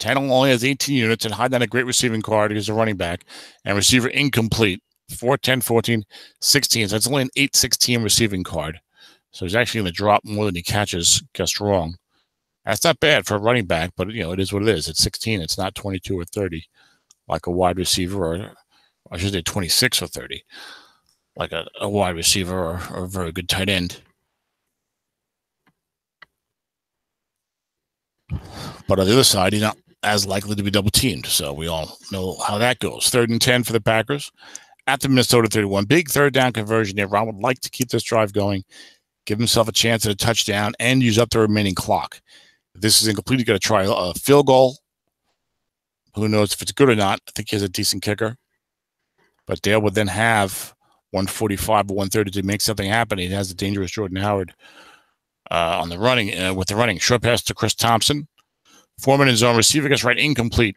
Tannehill only has 18 units, and Hyde had a great receiving card. He's a running back, and receiver incomplete. 4, 10, 14, 16. So that's only an 8-16 receiving card. So he's actually going to drop more than he catches. Guessed wrong. That's not bad for a running back, but, it is what it is. It's 16. It's not 22 or 30 like a wide receiver, or I should say 26 or 30 like a wide receiver or a very good tight end. But on the other side, he's not as likely to be double teamed. So we all know how that goes. 3rd and 10 for the Packers at the Minnesota 31. Big 3rd down conversion here. Ron would like to keep this drive going, give himself a chance at a touchdown, and use up the remaining clock. If this is incomplete, you got to try a field goal. Who knows if it's good or not? I think he has a decent kicker. But Dale would then have 145 or 130 to make something happen. He has the dangerous Jordan Howard on the running with the running. Short pass to Chris Thompson. Foreman in zone. Receiver gets right, incomplete.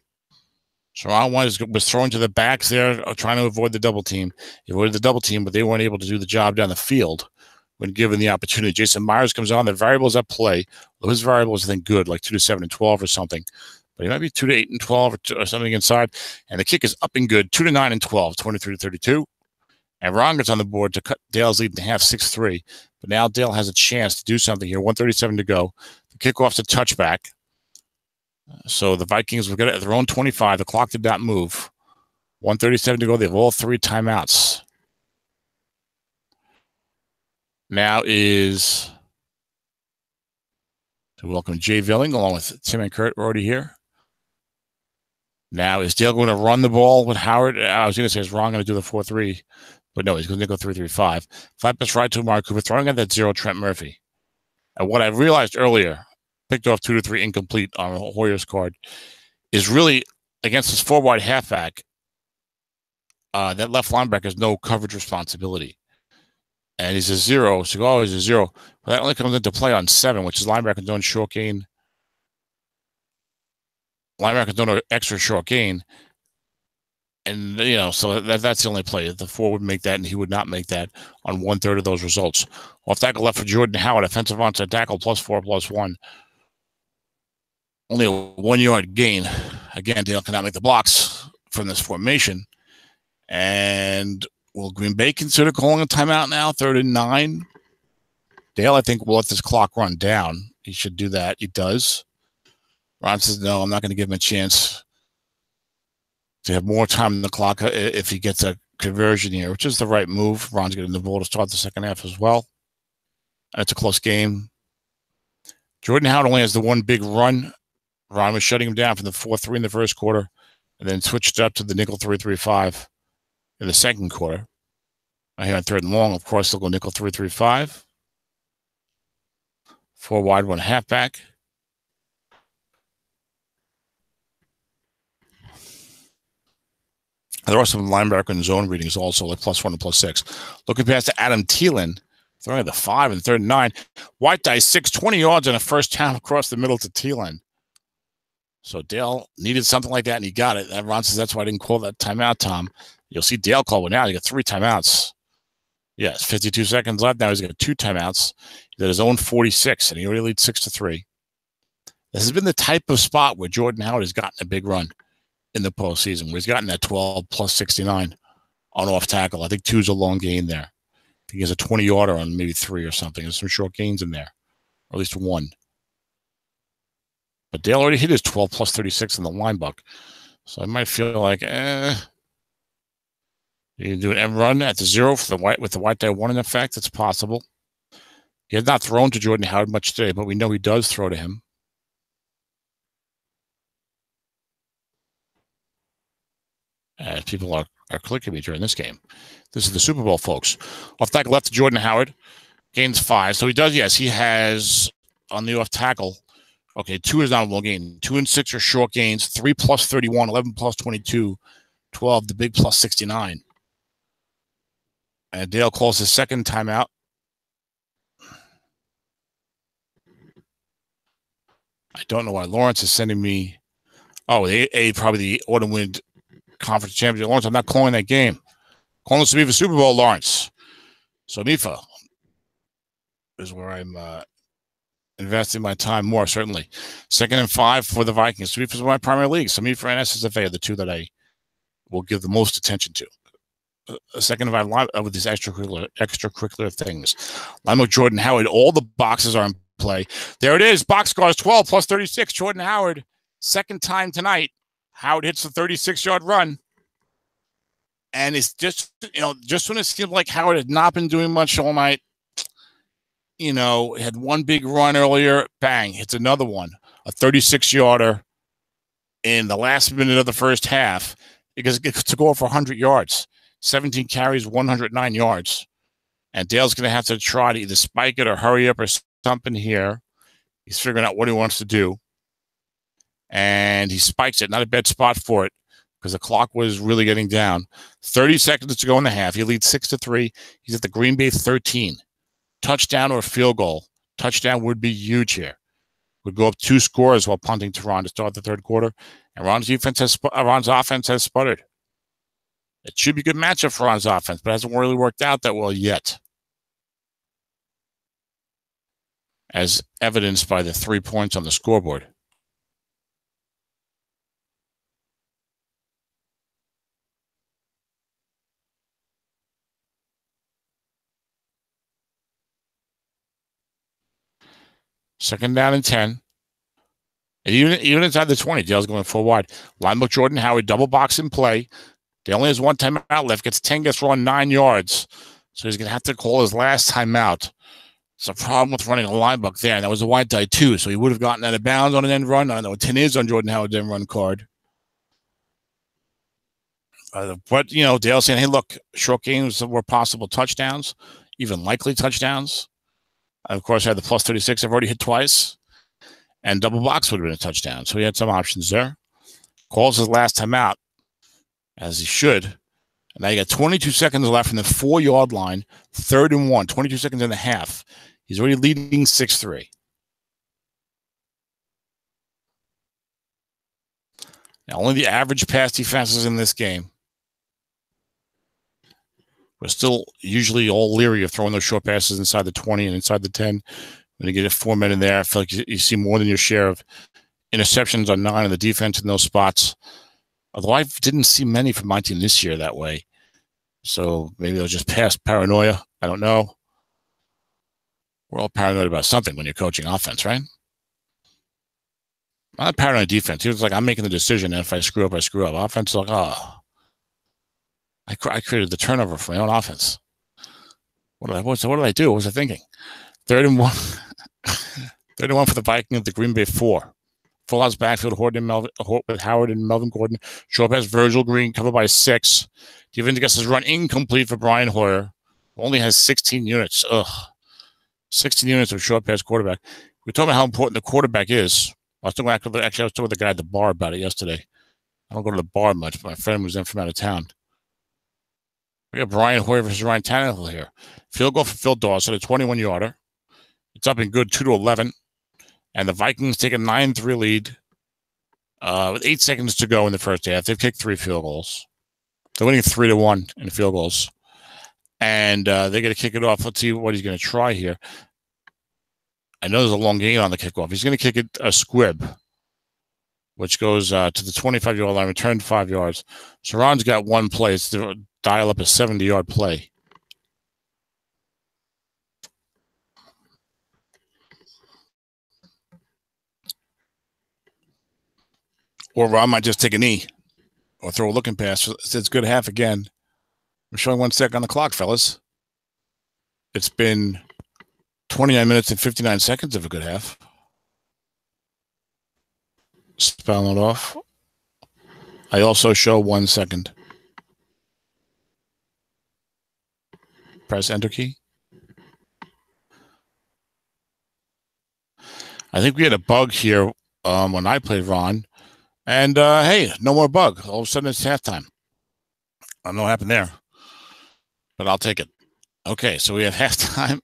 So round one was thrown to the backs there, trying to avoid the double team. He avoided the double team, but they weren't able to do the job down the field when given the opportunity. Jason Myers comes on. The variables at play. Well, his variables, I think, good, like 2 to 7 and 12 or something. But he might be 2 to 8 and 12 or something inside. And the kick is up and good, 2 to 9 and 12, 23 to 32. And Ron gets on the board to cut Dale's lead in half, 6-3. But now Dale has a chance to do something here. 1:37 to go. The kickoff's a touchback. So the Vikings will get it at their own 25. The clock did not move. 1:37 to go. They have all 3 timeouts. Now is to welcome Jay Villing along with Tim and Kurt already here. Now, is Dale going to run the ball with Howard? I was going to say, is Ron going to do the 4-3? But no, he's going to go 3-3-5. 5 pass right to Mark Cooper, throwing at that 0, Trent Murphy. And what I realized earlier, picked off 2 to 3 incomplete on Hoyer's card, is really against his 4-wide halfback, that left linebacker has no coverage responsibility. And he's a 0, so he's a 0. But that only comes into play on 7, which is linebackers doing short gain. Linebackers don't extra short gain. And, so that's the only play. The 4 would make that, and he would not make that on 1/3 of those results. Off tackle left for Jordan Howard, offensive onside tackle, +4, +1. Only a 1-yard gain. Again, Dale cannot make the blocks from this formation. And will Green Bay consider calling a timeout now? 3rd and 9. Dale, I think, will let this clock run down. He should do that. He does. Ron says, no, I'm not going to give him a chance to have more time in the clock if he gets a conversion here, which is the right move. Ron's getting the ball to start the second half as well. And it's a close game. Jordan Howard only has the one big run. Ron was shutting him down from the 4-3 in the first quarter and then switched up to the nickel 3-3-5 in the second quarter. Now here on 3rd and long, of course, they'll go nickel 3-3-5. 4 wide, 1 halfback. There are some linebacker and zone readings also, like +1 and +6. Looking past to Adam Thielen, throwing at the 5 and 3rd and 9. White dice 6, 20 yards on a first down across the middle to Thielen. So Dale needed something like that, and he got it. And Ron says that's why I didn't call that timeout, Tom. You'll see Dale call one now. He got 3 timeouts. Yes, 52 seconds left. Now he's got 2 timeouts. He's at his own 46, and he already leads 6-3. This has been the type of spot where Jordan Howard has gotten a big run in the postseason, where he's gotten that 12 plus 69 on off tackle. I think 2 is a long gain there. I think he has a 20-yarder on maybe 3 or something. There's some short gains in there, or at least 1. But Dale already hit his 12 plus 36 in the line buck. So I might feel like, you can do an M run at the 0 for the white with the white die 1 in effect. It's possible. He has not thrown to Jordan Howard much today, but we know he does throw to him. As people are clicking me during this game. This is the Super Bowl, folks. Off tackle left to Jordan Howard. Gains 5. So he does, yes, he has on the off tackle. Okay, 2 is not a long gain. 2 and 6 are short gains. 3 plus 31, 11 plus 22, 12, the big plus 69. And Dale calls his second timeout. I don't know why Lawrence is sending me. Oh, probably the Autumn Wind Conference Championship. Lawrence, I'm not calling that game. Calling the SOMIFA Super Bowl, Lawrence. SOMIFA is where I'm investing my time more, certainly. 2nd and 5 for the Vikings. SOMIFA is my primary league. SOMIFA and SSFA are the 2 that I will give the most attention to. 2nd and 5 with these extracurricular things. Linebacker Jordan Howard. All the boxes are in play. There it is. Box scores 12 plus 36. Jordan Howard. Second time tonight. Howard hits the 36-yard run. And it's just when it seemed like Howard had not been doing much all night, had one big run earlier, bang, hits another one, a 36-yarder in the last minute of the first half, because it gets to go for 100 yards, 17 carries, 109 yards. And Dale's going to have to try to either spike it or hurry up or something here. He's figuring out what he wants to do. And he spikes it. Not a bad spot for it because the clock was really getting down. 30 seconds to go in the half. He leads 6-3. He's at the Green Bay 13. Touchdown or field goal. Touchdown would be huge here. Would go up 2 scores while punting to Ron to start the third quarter. And Ron's offense has sputtered. It should be a good matchup for Ron's offense, but it hasn't really worked out that well yet. As evidenced by the 3 points on the scoreboard. Second down and 10. And even inside the 20, Dale's going 4 wide. Linebook Jordan Howard, double box in play. Dale only has 1 timeout left. Gets 10, gets run 9 yards. So he's going to have to call his last timeout. It's a problem with running a linebook there. And that was a wide tie, too. So he would have gotten out of bounds on an end run. I don't know what 10 is on Jordan Howard's end run card. But, Dale's saying, hey, look, short games were possible touchdowns, even likely touchdowns. Of course, I had the plus 36. I've already hit twice. And double box would have been a touchdown. So he had some options there. Calls his last time out, as he should. And now you got 22 seconds left from the 4-yard line. 3rd and 1. 22 seconds and a half. He's already leading 6-3. Now, only the average pass defenses in this game. We're still usually all leery of throwing those short passes inside the 20 and inside the 10. When you get 4 men in there, I feel like you see more than your share of interceptions on 9 of the defense in those spots. Although I didn't see many from my team this year that way. So maybe it was just past paranoia. I don't know. We're all paranoid about something when you're coaching offense, right? Not paranoid defense. He was like, I'm making the decision, and if I screw up, I screw up. Offense is like, oh. I created the turnover for my own offense. What did I do? What was I thinking? 3rd and 1. 3rd and 1 for the Vikings at the Green Bay 4. Full house backfield, with Howard and Melvin Gordon. Short pass, Virgil Green, covered by 6. Defense gets his run incomplete for Brian Hoyer. Only has 16 units. 16 units of short pass quarterback. We're talking about how important the quarterback is. I was talking with the guy at the bar about it yesterday. I don't go to the bar much, but my friend was in from out of town. We got Brian Hoyer versus Ryan Tannehill here. Field goal for Phil Dawson, a 21-yarder. It's up and good, 2-11. And the Vikings take a 9-3 lead with 8 seconds to go in the first half. They've kicked 3 field goals. They're winning 3-1 in field goals. And they're going to kick it off. Let's see what he's going to try here. I know there's a long gain on the kickoff. He's going to kick it a squib, which goes to the 25-yard line, returned 5 yards. So Ron's got 1 play. It's to dial up a 70-yard play. Or Ron might just take a knee or throw a looking pass. It's good half again. We're showing 1 second on the clock, fellas. It's been 29 minutes and 59 seconds of a good half. Spelling it off. I also show 1 second. Press enter key. I think we had a bug here when I played Ron. And, hey, no more bug. All of a sudden, it's halftime. I don't know what happened there, but I'll take it. Okay, so we have halftime.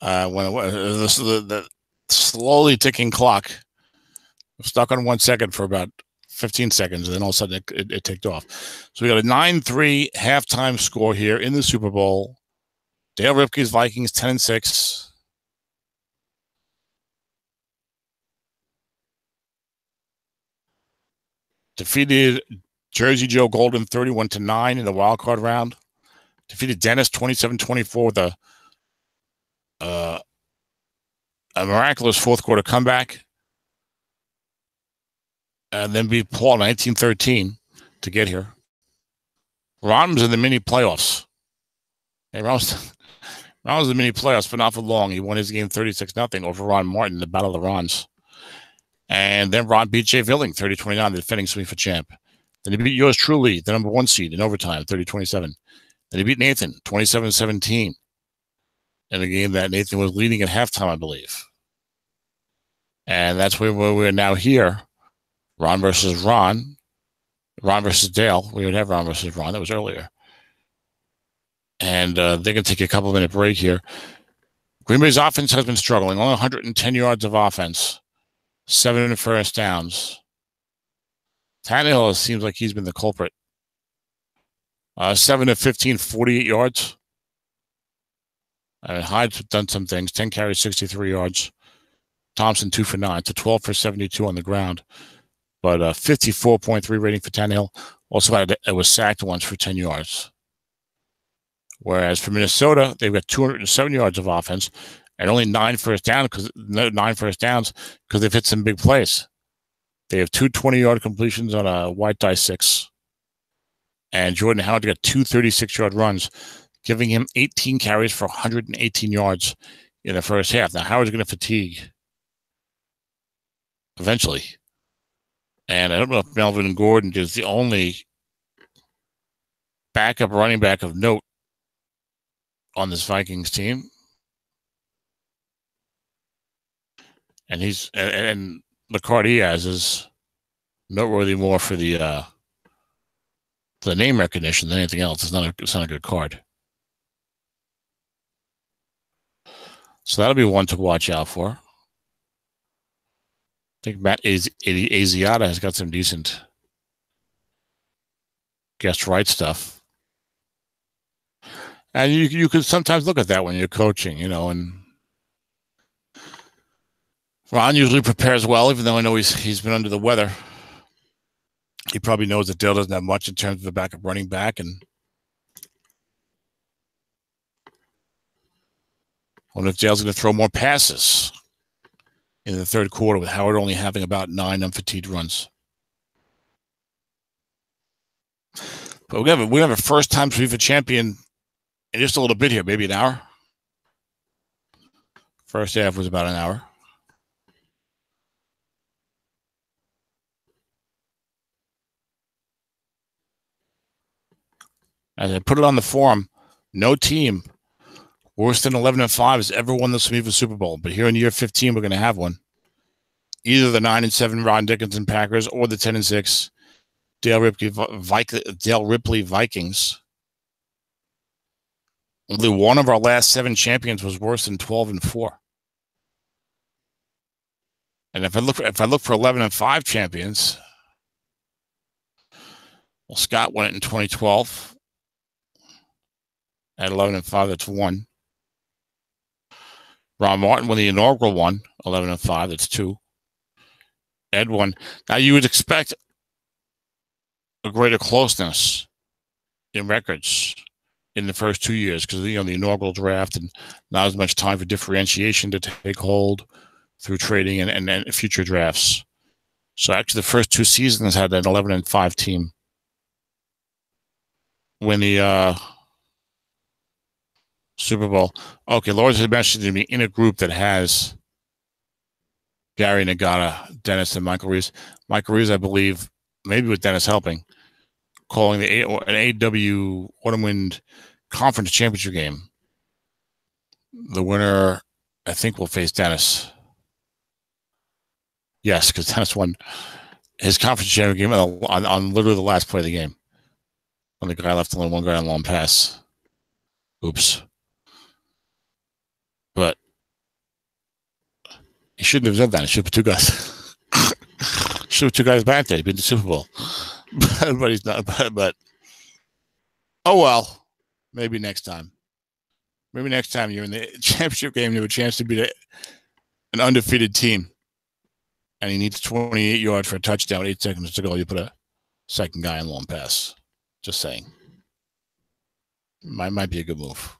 When the slowly ticking clock. I'm stuck on 1 second for about 15 seconds, and then all of a sudden it ticked off. So we got a 9-3 halftime score here in the Super Bowl. Dale Ripke's Vikings 10-6. Defeated Jersey Joe Golden 31-9 in the wild card round. Defeated Dennis 27-24 with a miraculous fourth quarter comeback. And then beat Paul 19-13 to get here. Ron was in the mini playoffs. Hey, Ron was in the mini playoffs, but not for long. He won his game 36-0 over Ron Martin, the Battle of the Rons. And then Ron beat Jay Villing 30-29, the defending SOMIFA champ. Then he beat yours truly, the number 1 seed in overtime, 30-27. Then he beat Nathan 27-17 in a game that Nathan was leading at halftime, I believe. And that's where we're now here. Ron versus Ron. Ron versus Dale. We would have Ron versus Ron. That was earlier. And they're going to take a couple-minute break here. Green Bay's offense has been struggling. Only 110 yards of offense. 7 first downs. Tannehill seems like he's been the culprit. 7 of 15, 48 yards. Hyde's done some things. 10 carries, 63 yards. Thompson, 2 for 9. To 12 for 72 on the ground. But 54.3 rating for Tannehill. Also, it was sacked once for 10 yards. Whereas for Minnesota, they've got 207 yards of offense and only 9 first downs because they've hit some big plays. They have 2 20-yard completions on a white die 6. And Jordan Howard got 2 36-yard runs, giving him 18 carries for 118 yards in the first half. Now, Howard's going to fatigue eventually. And I don't know if Melvin Gordon is the only backup running back of note on this Vikings team. And the card he has is noteworthy more for the name recognition than anything else. It's not a good card. So that'll be one to watch out for. I think Matt Asiata has got some decent guest right stuff. And you could sometimes look at that when you're coaching, and Ron usually prepares well, even though I know he's been under the weather. He probably knows that Dale doesn't have much in terms of a backup running back, and I wonder if Dale's going to throw more passes in the third quarter with Howard only having about 9 unfatigued runs. But we have a first-time SOMIFA champion in just a little bit here, maybe an hour. First half was about an hour. As I put it on the forum, no team worse than 11-5 has ever won the SOMIFA Super Bowl. But here in year 15, we're going to have one. Either the 9-7 Ron Dickinson Packers or the 10-6 Dale Ripley Vikings. Only one of our last 7 champions was worse than 12-4. And if I look for 11-5 champions, well, Scott won it in 2012 at 11-5. That's 1. Ron Martin won the inaugural one, 11-5. That's 2. Ed won. Now you would expect a greater closeness in records in the first 2 years because the inaugural draft and not as much time for differentiation to take hold through trading and future drafts. So actually, the first 2 seasons had an 11-5 team. Win the Super Bowl. Okay, Lawrence had mentioned to me in a group that has Gary Nagata, Dennis, and Michael Reeves. Michael Reeves, I believe, maybe with Dennis helping, calling an AW Autumn Wind Conference Championship game. The winner, I think, will face Dennis. Yes, because Dennis won his conference championship game on literally the last play of the game. When the guy left alone, one guy on long pass. Oops. But he shouldn't have done that. He should have put 2 guys. Should have 2 guys back there. He'd been to the Super Bowl. But he's not. But oh well. Maybe next time. Maybe next time you're in the championship game, you have a chance to beat an undefeated team. And he needs 28 yards for a touchdown, 8 seconds to go. You put a second guy on long pass. Just saying. Might be a good move.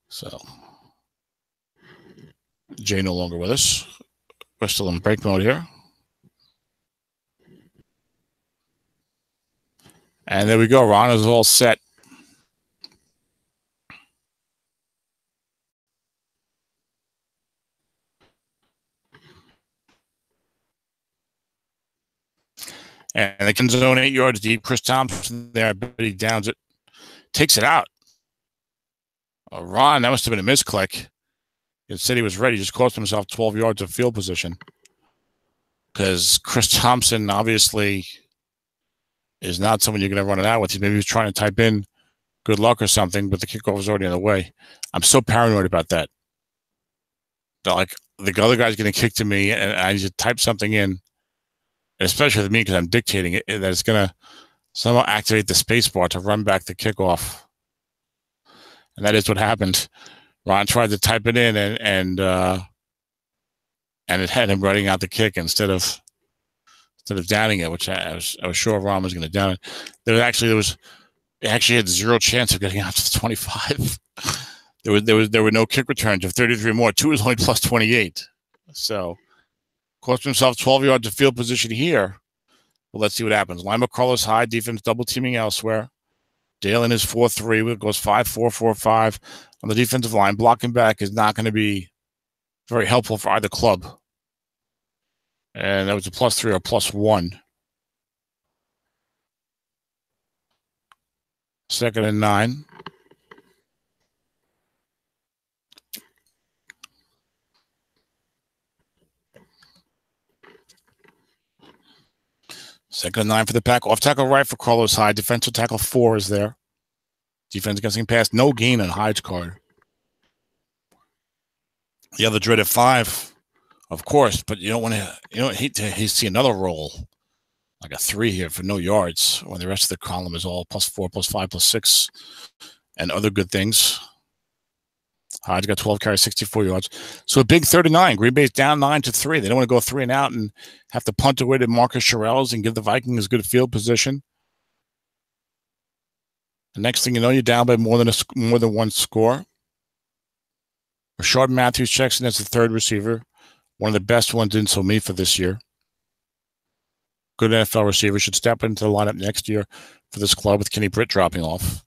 So, Jay no longer with us. We're still in break mode here. And there we go. Ron is all set. And the zone 8 yards deep. Chris Thompson there, but he downs it. Takes it out. Ron, that must have been a misclick. said he was ready. Just cost himself 12 yards of field position because Chris Thompson obviously is not someone you're going to run it out with. Maybe he was trying to type in good luck or something, but the kickoff was already on the way. I'm so paranoid about that. Like, the other guy's going to kick to me, and I need to type something in, especially with me because I'm dictating it, that it's going to somehow activate the space bar to run back the kickoff. And that is what happened. Ron tried to type it in, and it had him running out the kick instead of downing it, which I was sure Ron was going to down it. It actually had zero chance of getting out to the 25. There were no kick returns of 33 more. 2 is only plus 28. So cost himself 12 yards of field position here. Well, let's see what happens. Lima Carlos high, defense double teaming elsewhere. Dale in his 4-3 goes 5-4-4-5 on the defensive line. Blocking back is not going to be very helpful for either club. And that was a +3 or +1. 2nd and 9. Second and 9 for the Pack. Off tackle right for Carlos Hyde. Defensive tackle 4 is there. Defense against pass. No gain on Hyde's card. The other dreaded 5, of course, but you don't hate to see another roll like a 3 here for no yards when the rest of the column is all +4, +5, +6, and other good things. Hyde's got 12 carries, 64 yards. So a big 39. Green Bay's down 9-3. They don't want to go 3 and out and have to punt away to Marcus Shirelles and give the Vikings good field position. The next thing you know, you're down by more than one score. Rashard Matthews checks in as the 3rd receiver, one of the best ones in SOMIFA this year. Good NFL receiver, should step into the lineup next year for this club with Kenny Britt dropping off.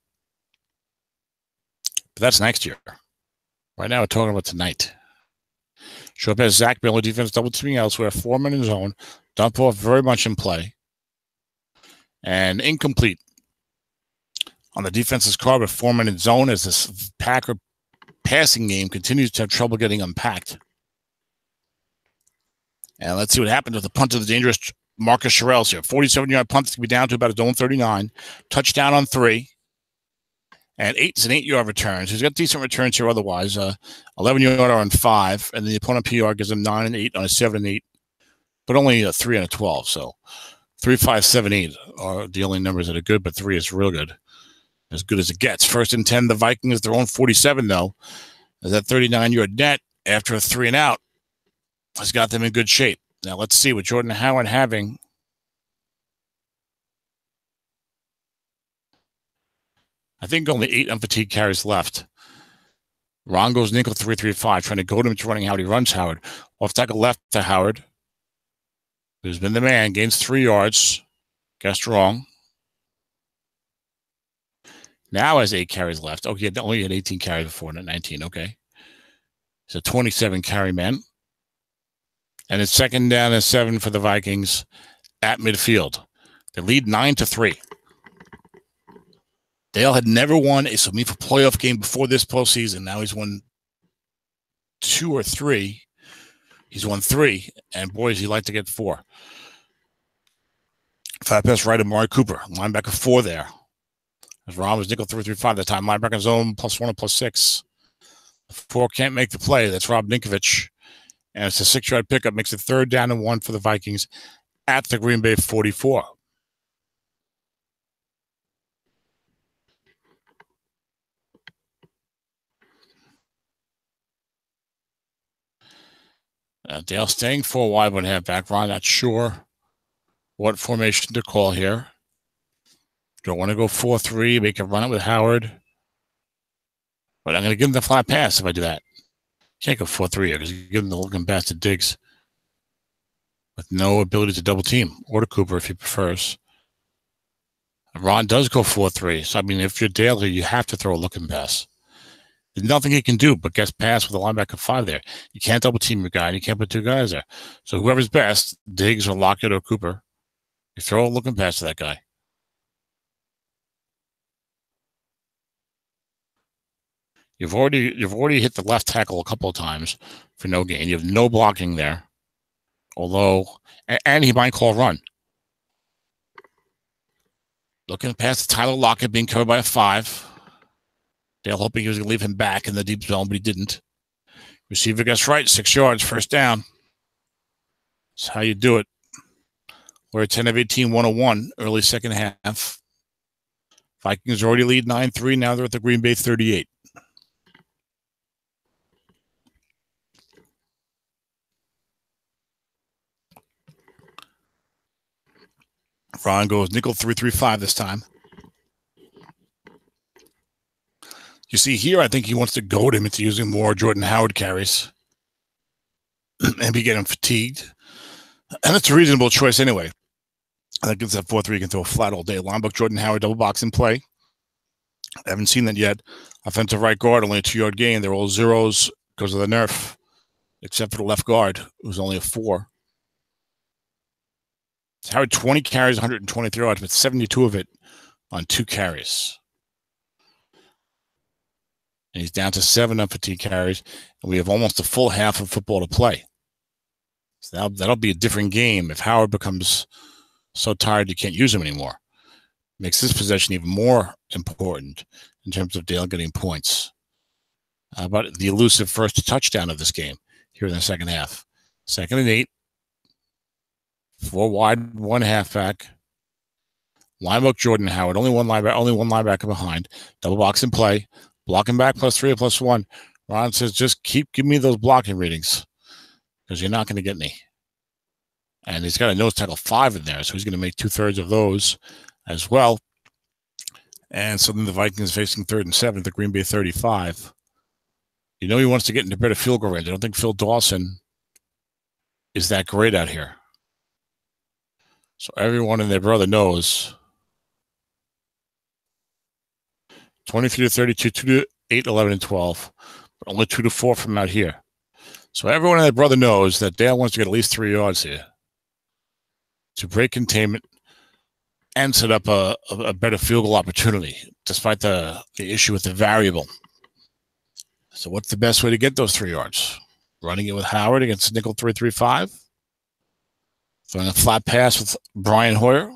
But that's next year. Right now, we're talking about tonight. Show up as Zach Miller, defense double teaming elsewhere, 4-man in zone. Dump off very much in play. And incomplete. On the defense's card with 4-man in zone as this Packer passing game continues to have trouble getting unpacked. And let's see what happens with the punt to the dangerous Marcus Shirelles here. 47-yard punt is going to be down to about his own 39. Touchdown on 3. And 8 is an 8-yard return. So he's got decent returns here otherwise. 11-yard on 5. And the opponent PR gives him 9 and 8 on a 7 and 8. But only a 3 and a 12. So 3, 5, 7, 8 are the only numbers that are good, but 3 is real good. As good as it gets. 1st and 10, the Vikings, their own 47, though. As that 39-yard net after a 3 and out has got them in good shape. Now, let's see with Jordan Howard having I think only 8 unfatigued carries left. Ron goes nickel 3-3-5, trying to goad him to running Howard. He runs Howard. Off tackle left to Howard, who's been the man, gains 3 yards. Guessed wrong. Now has 8 carries left. Oh, he only had 18 carries before, not 19. Okay. He's a 27 carry man. And it's 2nd down and 7 for the Vikings at midfield. They lead 9-3. Dale had never won a SOMIFA playoff game before this postseason. Now he's won 2 or 3. He's won 3, and boys, he'd like to get 4. 5 pass right, Amari Cooper, linebacker 4 there. As Ron was nickel 3-3-5 at the time, linebacker zone +1 or +6. 4 can't make the play. That's Rob Ninkovich. And it's a 6-yard pickup, makes it 3rd down and 1 for the Vikings at the Green Bay 44. Dale staying 4 wide when halfback. Ron not sure what formation to call here. Don't want to go 4-3, make him run it with Howard. But I'm going to give him the flat pass if I do that. Can't go 4-3 here because you give him the looking pass to Diggs with no ability to double team, or to Cooper if he prefers. Ron does go 4-3. So, I mean, if you're Dale here, you have to throw a looking pass. There's nothing he can do but get past with a linebacker 5 there. You can't double team your guy, and you can't put 2 guys there. So whoever's best, Diggs or Lockett or Cooper, you throw a looking pass to that guy. You've already hit the left tackle a couple of times for no gain. You have no blocking there. Although, and he might call run. Looking past Tyler Lockett being covered by a 5. Dale hoping he was going to leave him back in the deep zone, but he didn't. Receiver gets right, 6 yards, first down. That's how you do it. We're at 10 of 18, 101, early second half. Vikings already lead 9-3. Now they're at the Green Bay 38. Ron goes nickel 3-3-5 this time. You see here, I think he wants to goad him into using more Jordan Howard carries and be getting fatigued. And it's a reasonable choice anyway. I think it's that 4-3 you can throw flat all day. Linebacker Jordan Howard, double box in play. I haven't seen that yet. Offensive right guard, only a 2-yard gain. They're all zeros because of the nerf, except for the left guard, who's only a 4. It's Howard 20 carries, 123 yards, but 72 of it on 2 carries. And he's down to 7 on fatigue carries, and we have almost a full half of football to play. So that'll be a different game if Howard becomes so tired you can't use him anymore. Makes this possession even more important in terms of Dale getting points. How about the elusive first touchdown of this game here in the second half? 2nd and 8. 4 wide, 1 halfback. Linebacker Jordan Howard, only one linebacker behind. Double box in play. Blocking back +3 or +1. Ron says, just give me those blocking readings because you're not going to get any. And he's got a nose tackle 5 in there, so he's going to make 2/3 of those as well. And so then the Vikings facing 3rd and 7 at the Green Bay 35. You know he wants to get into better field goal range. I don't think Phil Dawson is that great out here. So everyone and their brother knows 23-32, 2-8, 11, and 12, but only 2-4 from out here. So everyone and their brother knows that Dale wants to get at least 3 yards here to break containment and set up a better field goal opportunity, despite the issue with the variable. So what's the best way to get those 3 yards? Running it with Howard against nickel 3-3-5. Throwing a flat pass with Brian Hoyer.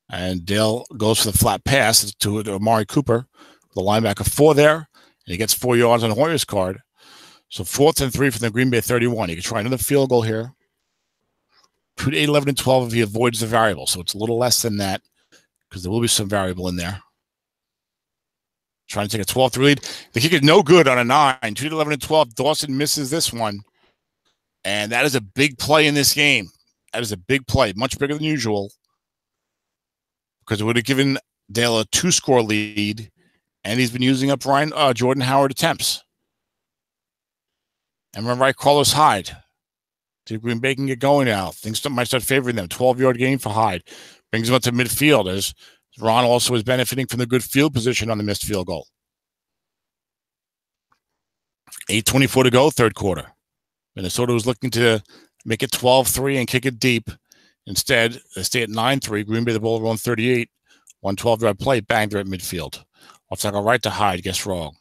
And Dale goes for the flat pass to Amari Cooper, the linebacker 4 there, and he gets 4 yards on Hoyer's card. So 4th and 3 from the Green Bay 31. He can try another field goal here. 2-8, 11, and 12 if he avoids the variable. So it's a little less than that because there will be some variable in there. Trying to take a 12-3 lead. The kick is no good on a 9. 2-8, 11, and 12. Dawson misses this one. And that is a big play in this game. That is a big play, much bigger than usual, because it would have given Dale a 2-score lead, and he's been using up Jordan Howard attempts. And remember, right, Carlos Hyde. See if Green Bay can get going now. Things might start favoring them. 12-yard gain for Hyde. Brings him up to midfield as Ron also is benefiting from the good field position on the missed field goal. 8:24 to go, third quarter. Minnesota was looking to make it 12-3 and kick it deep. Instead, they stay at 9-3. Green Bay, the ball on 38. 112-yard play, bang, they're at midfield. Off tackle right to Hyde, guess wrong.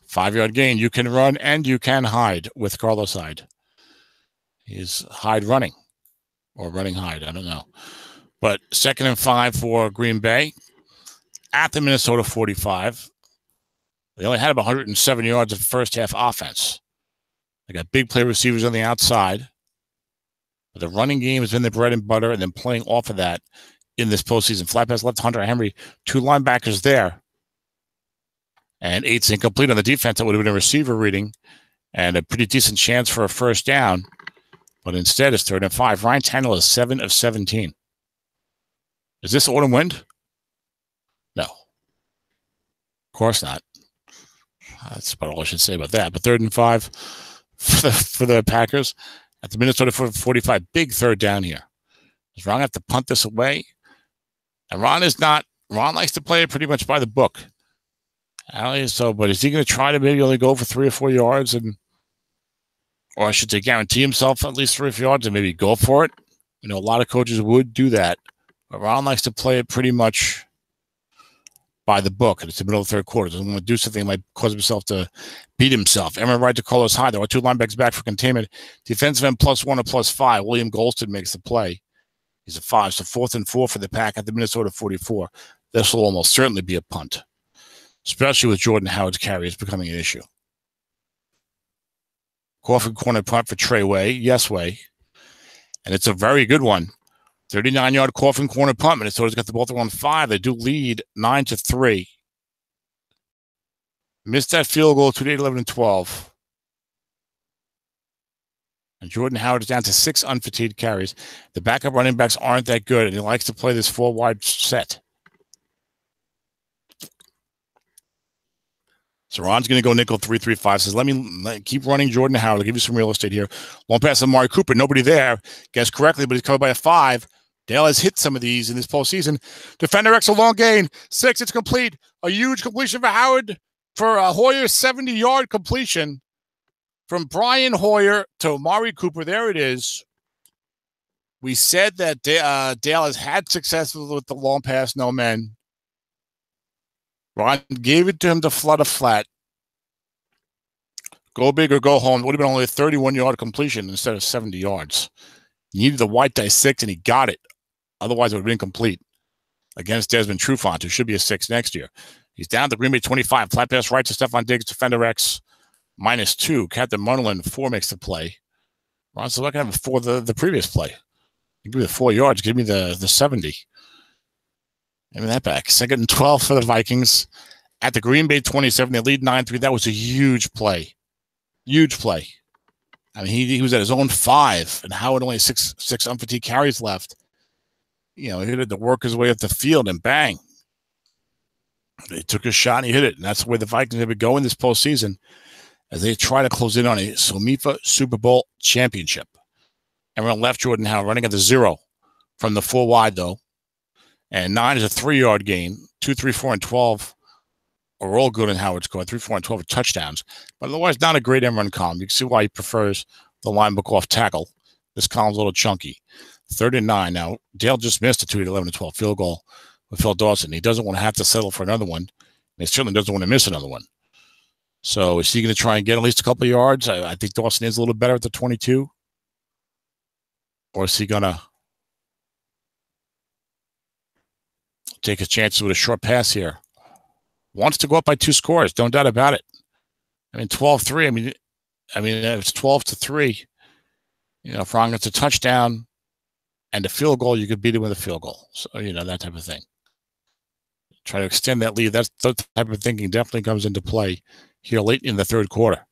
5-yard gain. You can run and you can hide with Carlos Hyde. Is Hyde running? Or running Hyde, I don't know. But 2nd and 5 for Green Bay at the Minnesota 45. They only had about 107 yards of first half offense. They got big play receivers on the outside. But the running game has been the bread and butter, and then playing off of that in this postseason. Flat pass left Hunter Henry, 2 linebackers there. And 8's incomplete on the defense. That would have been a receiver reading and a pretty decent chance for a first down. But instead, it's 3rd and 5. Ryan Tannehill is 7 of 17. Is this autumn wind? No. Of course not. That's about all I should say about that. But 3rd and 5 for the Packers at the Minnesota 45. Big third down here. Does Ron have to punt this away? And Ron likes to play it pretty much by the book. But is he going to try to maybe only go for 3 or 4 yards or I should say guarantee himself at least 3 or 4 yards and maybe go for it? You know, a lot of coaches would do that. But Ron likes to play it pretty much by the book, and it's the middle of the third quarter. Doesn't want to do something that might cause himself to beat himself. Emerald right to Carlos high. There are two linebackers back for containment. Defensive end +1 or +5. William Golston makes the play. He's a 5. So 4th and 4 for the Pack at the Minnesota 44. This will almost certainly be a punt, especially with Jordan Howard's carries becoming an issue. Coffin corner punt for Trey Way. Yes, Way. And it's a very good one. 39-yard Coffin corner punt. Minnesota's got the ball on 5. They do lead 9-3. Missed that field goal, 2 11 and 12. And Jordan Howard is down to 6 unfatigued carries. The backup running backs aren't that good, and he likes to play this 4-wide set. So Ron's going to go nickel 3-3-5. Says, let me keep running Jordan Howard. I'll give you some real estate here. Long pass to Amari Cooper. Nobody there. Guessed correctly, but he's covered by a 5. Dale has hit some of these in this postseason. Defender X, a long gain. 6, it's complete. A huge completion for Howard for a Hoyer 70-yard completion from Brian Hoyer to Amari Cooper. There it is. We said that Dale has had success with the long pass, no men. Ron gave it to him to flood a flat. Go big or go home. It would have been only a 31-yard completion instead of 70 yards. He needed the white die 6, and he got it. Otherwise, it would have been complete against Desmond Trufant, who should be a 6 next year. He's down to Green Bay 25. Flat pass right to Stephon Diggs. Defender X, -2. Captain Munderland, 4 makes the play. Ron says, I can have it for the previous play. Give me the 4 yards. Give me the 70. Give me that back. 2nd and 12 for the Vikings. At the Green Bay 27, they lead 9-3. That was a huge play. Huge play. I mean, he was at his own 5, and Howard only 6 unfatigued carries left. You know, he had to work his way up the field, and bang. They took a shot, and he hit it. And that's the way the Vikings have been going this postseason as they try to close in on a SOMIFA Super Bowl championship. And we're on left, Jordan Howard running at the 0 from the 4 wide, though. And 9 is a 3-yard gain. 2, 3, 4, and 12 are all good in Howard's score. 3, 4, and 12 are touchdowns. But otherwise, not a great end run column. You can see why he prefers the line book off tackle. This column's a little chunky. 3rd and 9. Now, Dale just missed a 2, 11, and 12 field goal with Phil Dawson. He doesn't want to have to settle for another one. And he certainly doesn't want to miss another one. So is he going to try and get at least a couple of yards? I think Dawson is a little better at the 22. Or is he going to take his chances with a short pass here? Wants to go up by 2 scores. Don't doubt about it. I mean, 12-3. I mean, it's 12-3. You know, if Ron gets a touchdown and a field goal, you could beat him with a field goal. So, you know, that type of thing. Try to extend that lead. That type of thinking definitely comes into play here late in the 3rd quarter.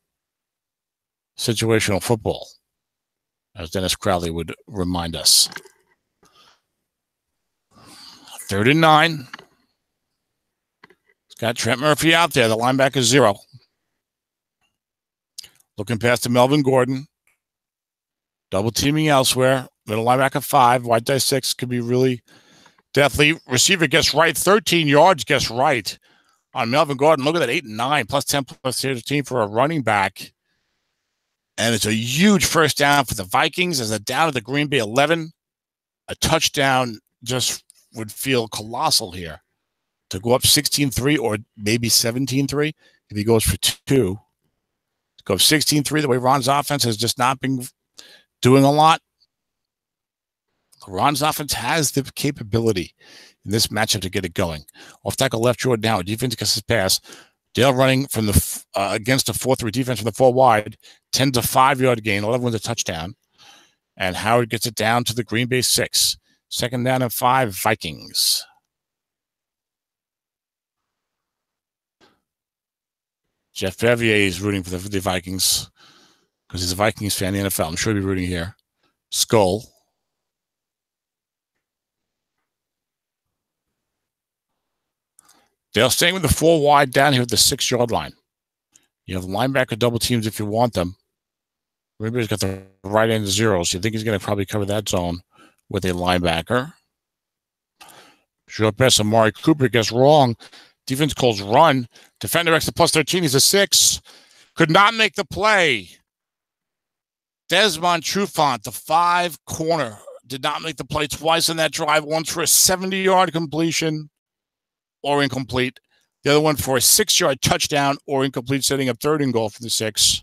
Situational football, as Dennis Crowley would remind us. 3rd and 9. It's got Trent Murphy out there. The linebacker 0. Looking past to Melvin Gordon. Double teaming elsewhere. Middle linebacker 5. White die 6 could be really deathly. Receiver gets right. 13 yards gets right on Melvin Gordon. Look at that. 8 and 9. Plus 10 plus 13 for a running back. And it's a huge first down for the Vikings as they're down to the Green Bay 11. A touchdown just would feel colossal here. To go up 16-3 or maybe 17-3 if he goes for 2. To go 16-3, the way Ron's offense has just not been doing a lot. Ron's offense has the capability in this matchup to get it going. Off tackle left, Jordan Howard. Defense gets his pass. Dale running from the against a 4-3 defense from the 4 wide. 10 to 5-yard gain. 11 was a touchdown. And Howard gets it down to the Green Bay 6. 2nd down and 5, Vikings. Jeff Bevier is rooting for the Vikings because he's a Vikings fan in the NFL. I'm sure he'll be rooting here. Skull. Dale staying with the 4 wide down here at the 6-yard line. You have linebacker double teams if you want them. Everybody's got the right end 0, so you think he's going to probably cover that zone with a linebacker. Short pass, Amari Cooper gets wrong. Defense calls run. Defender X to plus 13. He's a 6. Could not make the play. Desmond Trufant, the 5 corner, did not make the play twice in that drive. Once for a 70-yard completion. or incomplete. The other one for a 6-yard touchdown or incomplete, setting up 3rd and goal for the 6.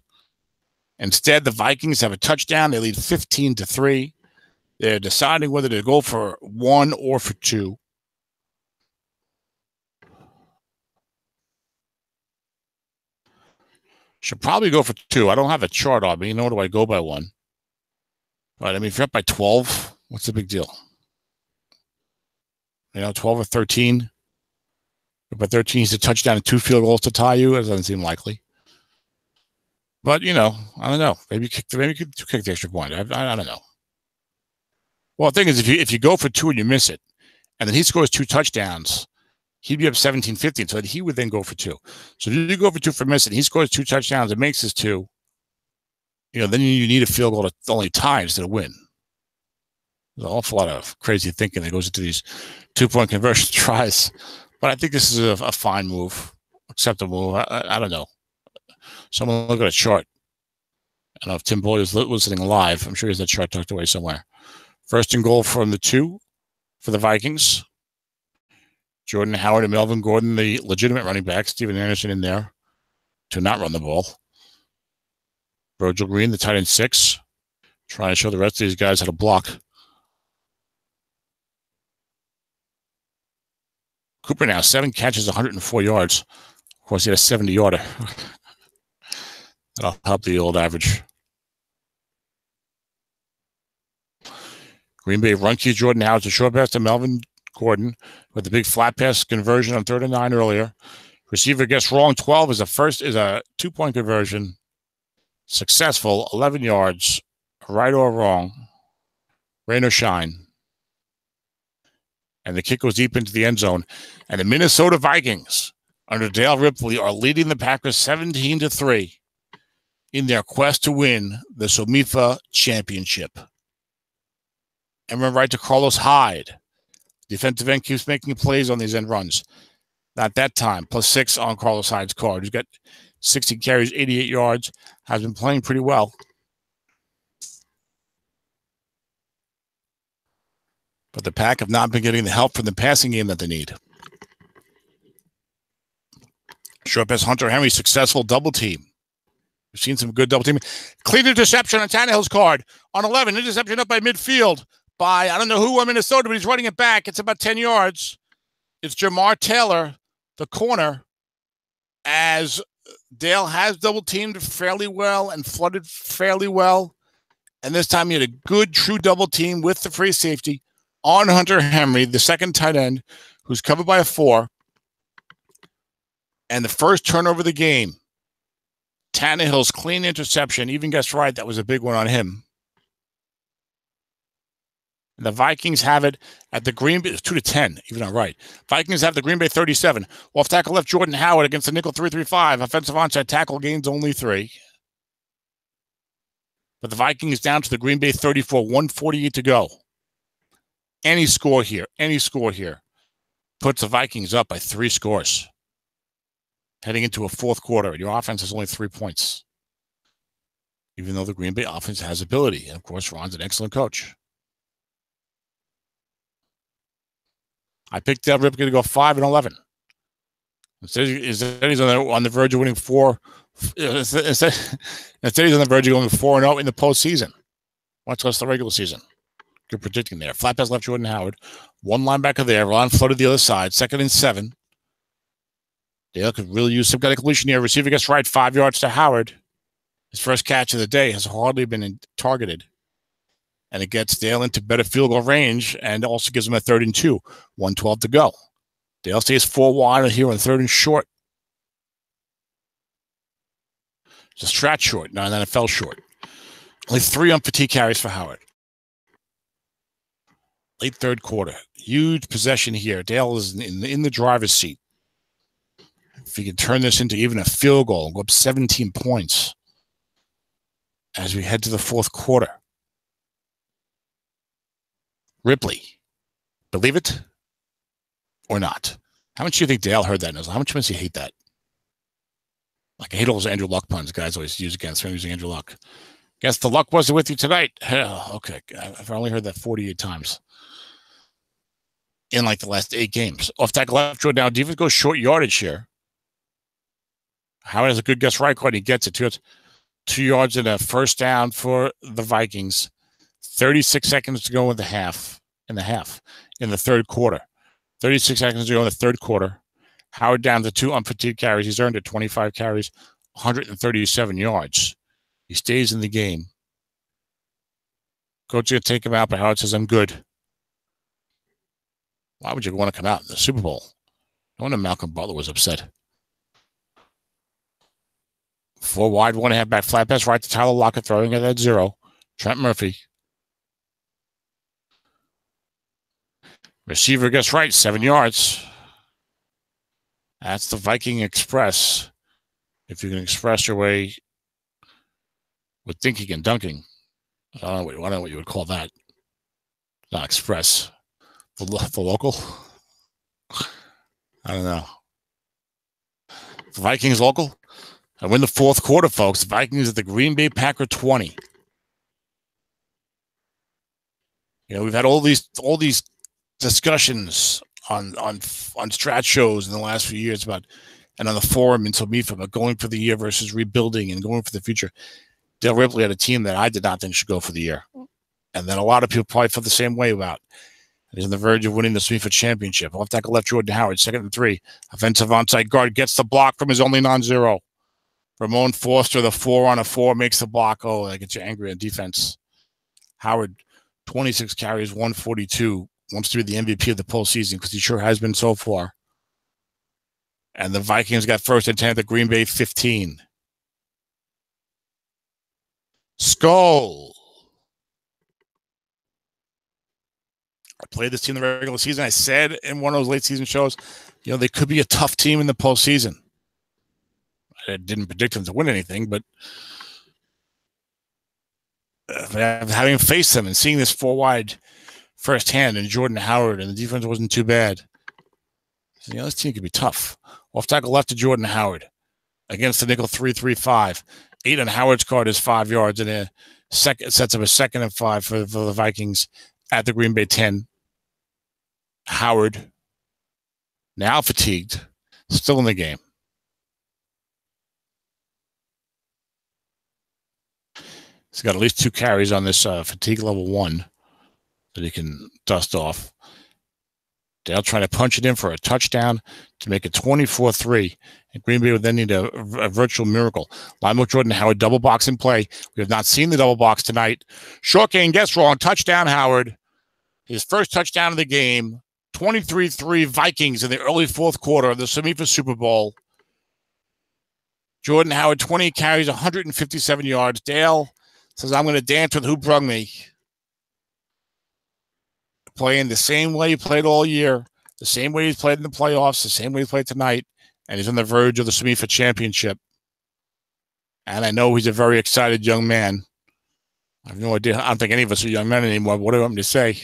Instead, the Vikings have a touchdown. They lead 15-3. They're deciding whether to go for 1 or for 2. Should probably go for 2. I don't have a chart on me, nor do I go by 1. But I mean, if you're up by 12, what's the big deal? 12 or 13. But 13 is a touchdown and 2 field goals to tie you. It doesn't seem likely. But, I don't know. Maybe you kick the extra point. I don't know. Well, the thing is, if you go for 2 and you miss it, and then he scores 2 touchdowns, he'd be up 17-15, so he would then go for 2. So if you go for 2 for missing, he scores 2 touchdowns, it makes his 2. Then you need a field goal to only tie instead of win. There's an awful lot of crazy thinking that goes into these 2-point conversion tries. But I think this is a fine move, acceptable move. I don't know. Someone look at a chart. I don't know if Tim Boyd is listening live. I'm sure he has that chart tucked away somewhere. 1st and goal from the 2 for the Vikings. Jordan Howard and Melvin Gordon, the legitimate running back. Steven Anderson in there to not run the ball. Virgil Green, the tight end 6. Trying to show the rest of these guys how to block. Cooper now, 7 catches, 104 yards. Of course, he had a 70-yarder. That'll help the old average. Green Bay run key Jordan Howard to short pass to Melvin Gordon with the big flat pass conversion on 3rd and 9 earlier. Receiver gets wrong. 12 is a 2-point conversion. Successful, 11 yards, right or wrong, rain or shine. And the kick goes deep into the end zone. And the Minnesota Vikings, under Dale Ripley, are leading the Packers 17-3 in their quest to win the SOMIFA championship. And we're right to Carlos Hyde. Defensive end keeps making plays on these end runs. Not that time. +6 on Carlos Hyde's card. He's got 60 carries, 88 yards. Has been playing pretty well. But the Pack have not been getting the help from the passing game that they need. Short pass, Hunter Henry, successful double team. We've seen some good double teaming. Clean interception on Tannehill's card. On 11, interception up by midfield by, I don't know who on Minnesota, but he's running it back. It's about 10 yards. It's Jamar Taylor, the corner, as Dale has double teamed fairly well and flooded fairly well. And this time he had a good, true double team with the free safety on Hunter Henry, the second tight end, who's covered by a 4. And the first turnover of the game, Tannehill's clean interception, even guessed right, that was a big one on him. And the Vikings have it at the Green Bay, it's 2-10, even on right. Vikings have the Green Bay 37. Off tackle left, Jordan Howard against the nickel 3-3-5. Offensive onside tackle gains only 3. But the Vikings down to the Green Bay 34, 148 to go. Any score here puts the Vikings up by 3 scores. Heading into a 4th quarter, and your offense has only 3 points. Even though the Green Bay offense has ability. And of course, Ron's an excellent coach. I picked Dale Ripley to go 5-11. Instead he's on the verge of winning 4. Instead he's on the verge of going 4-0 in the postseason, much less the regular season. Good predicting there. Flat pass left, Jordan Howard. 1 linebacker there. Ron floated the other side. 2nd and 7. Dale could really use some kind of completion here. Receiver gets right, 5 yards to Howard. His first catch of the day has hardly been targeted. And it gets Dale into better field goal range and also gives him a 3rd and 2. 1:12 to go. Dale stays 4 wide here on 3rd and short. It's a Strat short, not an NFL short. Only 3 on fatigue carries for Howard. Late 3rd quarter. Huge possession here. Dale is in the driver's seat. If he can turn this into even a field goal and go up 17 points as we head to the 4th quarter. Ripley, believe it or not? How much do you think Dale heard that? How much does he hate that? Like, I hate all those Andrew Luck puns guys always use against him using Andrew Luck. Guess the luck wasn't with you tonight. Okay, I've only heard that 48 times. in like the last 8 games. Off tackle left, Jordan Howard. Defense goes short yardage here. Howard has a good guess right card. He gets it. 2 yards and a first down for the Vikings. 36 seconds to go in the half. In the third quarter. 36 seconds to go in the third quarter. Howard down to 2 unfatigued carries. He's earned it 25 carries, 137 yards. He stays in the game. Coach going to take him out, but Howard says, I'm good. Why would you want to come out in the Super Bowl? No wonder Malcolm Butler was upset. 4 wide, 1 halfback flat pass right to Tyler Lockett, throwing it at 0. Trent Murphy. Receiver gets right, 7 yards. That's the Viking Express. If you can express your way with thinking and dunking. I don't know what you would call that. Not express. The local? I don't know. The Vikings local? I win the fourth quarter, folks. The Vikings at the Green Bay Packer 20. You know, we've had all these discussions on Strat shows in the last few years about, and on the forum in SOMIFA about going for the year versus rebuilding and going for the future. Dale Ripley had a team that I did not think should go for the year. And then a lot of people probably felt the same way about. He's on the verge of winning the SOMIFA championship. Left tackle left, Jordan Howard, 2nd and 3. Offensive onside guard gets the block from his only non-zero. Ramon Foster, the 4-on-4, makes the block. Oh, that gets you angry on defense. Howard, 26 carries, 142. Wants to be the MVP of the postseason because he sure has been so far. And the Vikings got 1st and 10 at the Green Bay 15. Skull. I played this team in the regular season. I said in one of those late season shows, you know, they could be a tough team in the postseason. I didn't predict them to win anything, but having faced them and seeing this 4 wide firsthand and Jordan Howard and the defense wasn't too bad. So, you know, this team could be tough. Off tackle left to Jordan Howard against the nickel 3-3-5. 8 on Howard's card is 5 yards, and a second sets up a 2nd and 5 for the Vikings at the Green Bay 10. Howard, now fatigued, still in the game. He's got at least 2 carries on this fatigue level 1 that he can dust off. Dale trying to punch it in for a touchdown to make it 24-3. And Green Bay would then need a virtual miracle. Lionel Jordan Howard, double box in play. We have not seen the double box tonight. Short game gets wrong. Touchdown, Howard. His first touchdown of the game. 23-3 Vikings in the early 4th quarter of the SOMIFA Super Bowl. Jordan Howard, 20 carries, 157 yards. Dale says, I'm going to dance with who brung me. Playing the same way he played all year, the same way he's played in the playoffs, the same way he played tonight, and he's on the verge of the SOMIFA championship. And I know he's a very excited young man. I have no idea. I don't think any of us are young men anymore. What do you want me to say?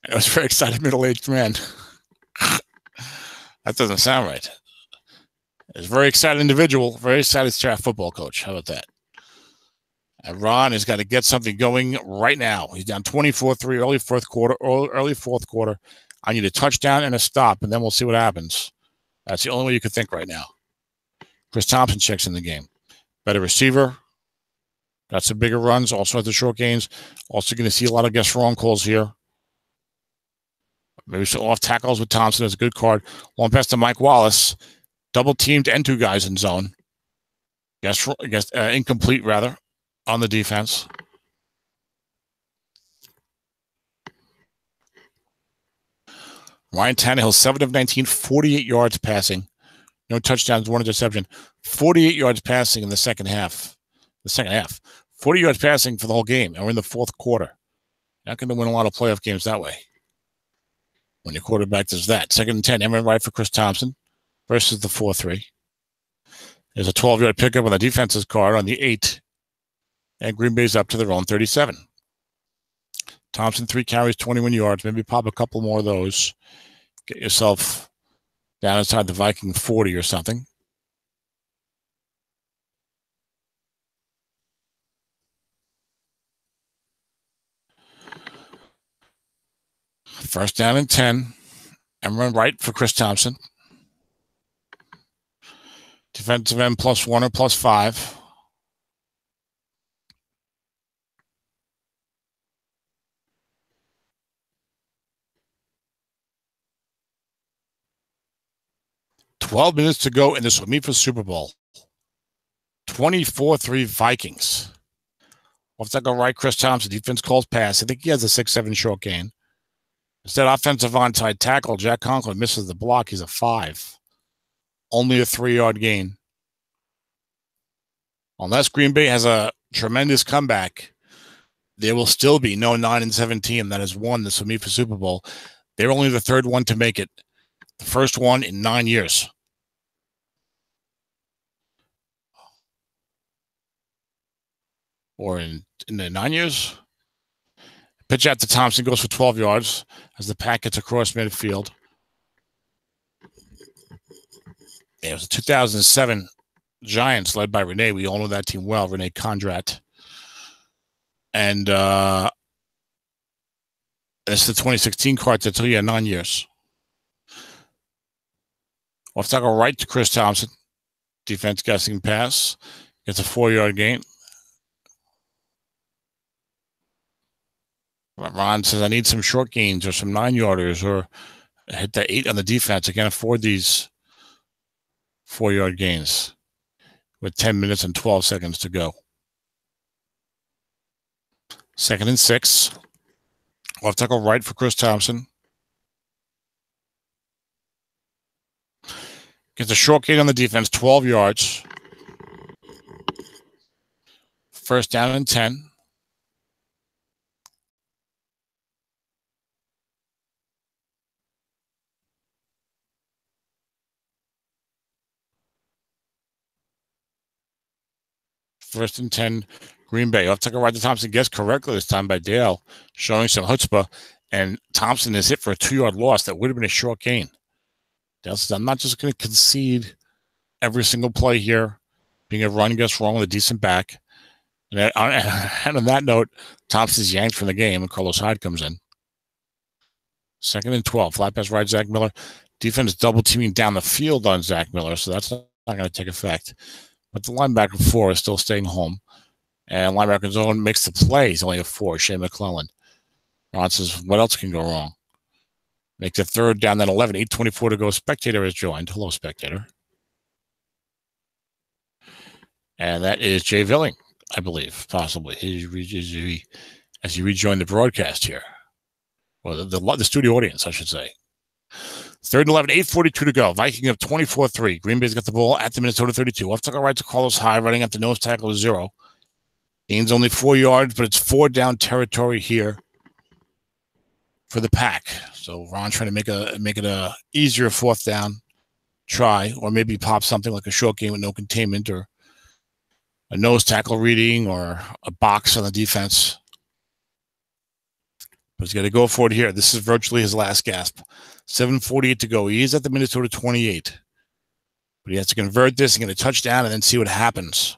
I was a very excited middle-aged man. That doesn't sound right. He's a very excited individual, very excited staff football coach. How about that? And Ron has got to get something going right now. He's down 24-3 early 4th quarter. I need a touchdown and a stop, and then we'll see what happens. That's the only way you could think right now. Chris Thompson checks in the game. Better receiver. Got some bigger runs. Also at the short gains. Also going to see a lot of guess wrong calls here. Maybe some off tackles with Thompson. That's a good card. Long pass to Mike Wallace. Double teamed and 2 guys in zone. Incomplete, rather, on the defense. Ryan Tannehill, 7 of 19, 48 yards passing. No touchdowns, 1 interception. 48 yards passing in the second half. 40 yards passing for the whole game. And we're in the 4th quarter. Not going to win a lot of playoff games that way. When your quarterback does that. 2nd and 10, Emerald right for Chris Thompson versus the 4-3. There's a 12-yard pickup on the defense's card on the 8. And Green Bay's up to their own 37. Thompson, 3 carries, 21 yards. Maybe pop a couple more of those. Get yourself down inside the Viking 40 or something. First down and 10. And run right for Chris Thompson. Defensive end +1 or +5. $12 minutes to go in the SOMIFA Super Bowl. 24-3 Vikings. Left tackle right, Chris Thompson. Defense calls pass. I think he has a 6-7 short gain. Instead, offensive onside tackle. Jack Conklin misses the block. He's a 5. Only a 3-yard gain. Unless Green Bay has a tremendous comeback, there will still be no 9-7 team that has won the SOMIFA Super Bowl. They're only the third one to make it. The first one in 9 years. Or in the 9 years. Pitch out to Thompson, goes for 12 yards as the pack gets across midfield. It was a 2007 Giants led by Renee. We all know that team well, Renee Condrat. And it's the 2016 card to tell you 9 years. Left tackle right to Chris Thompson. Defense guessing pass. Gets a 4-yard gain. Ron says, I need some short gains or some 9-yarders or hit the 8 on the defense. I can't afford these 4-yard gains with 10 minutes and 12 seconds to go. 2nd and 6. Left tackle right for Chris Thompson. Gets a short gain on the defense, 12 yards. First down and 10. First and 10, Green Bay. Left tackle right to Thompson. Guessed correctly this time by Dale, showing some chutzpah. And Thompson is hit for a 2-yard loss. That would have been a short gain. Dale says, I'm not just going to concede every single play here, being a run gets wrong with a decent back. And on that note, Thompson's yanked from the game, and Carlos Hyde comes in. 2nd and 12. Flat pass right, Zach Miller. Defense double teaming down the field on Zach Miller, so that's not going to take effect. But the linebacker 4 is still staying home. And linebacker zone makes the play. He's only a 4, Shea McClellan. Ron says, what else can go wrong? Makes a 3rd down, then 11, 8:24 to go. Spectator has joined. Hello, Spectator. And that is Jay Villing, I believe, possibly, as he rejoined the broadcast here. Well, the studio audience, I should say. 3rd and 11, 8:42 to go. Viking up 24-3. Green Bay's got the ball at the Minnesota 32. Left tackle right to Carlos Hyde, running up the nose tackle is 0. Gains only 4 yards, but it's 4 down territory here for the pack. So Ron trying to make it a easier 4th down try, or maybe pop something like a short game with no containment, or a nose tackle reading, or a box on the defense. But he's got to go for it here. This is virtually his last gasp. 7:48 to go. He is at the Minnesota 28. But he has to convert this and get a touchdown and then see what happens.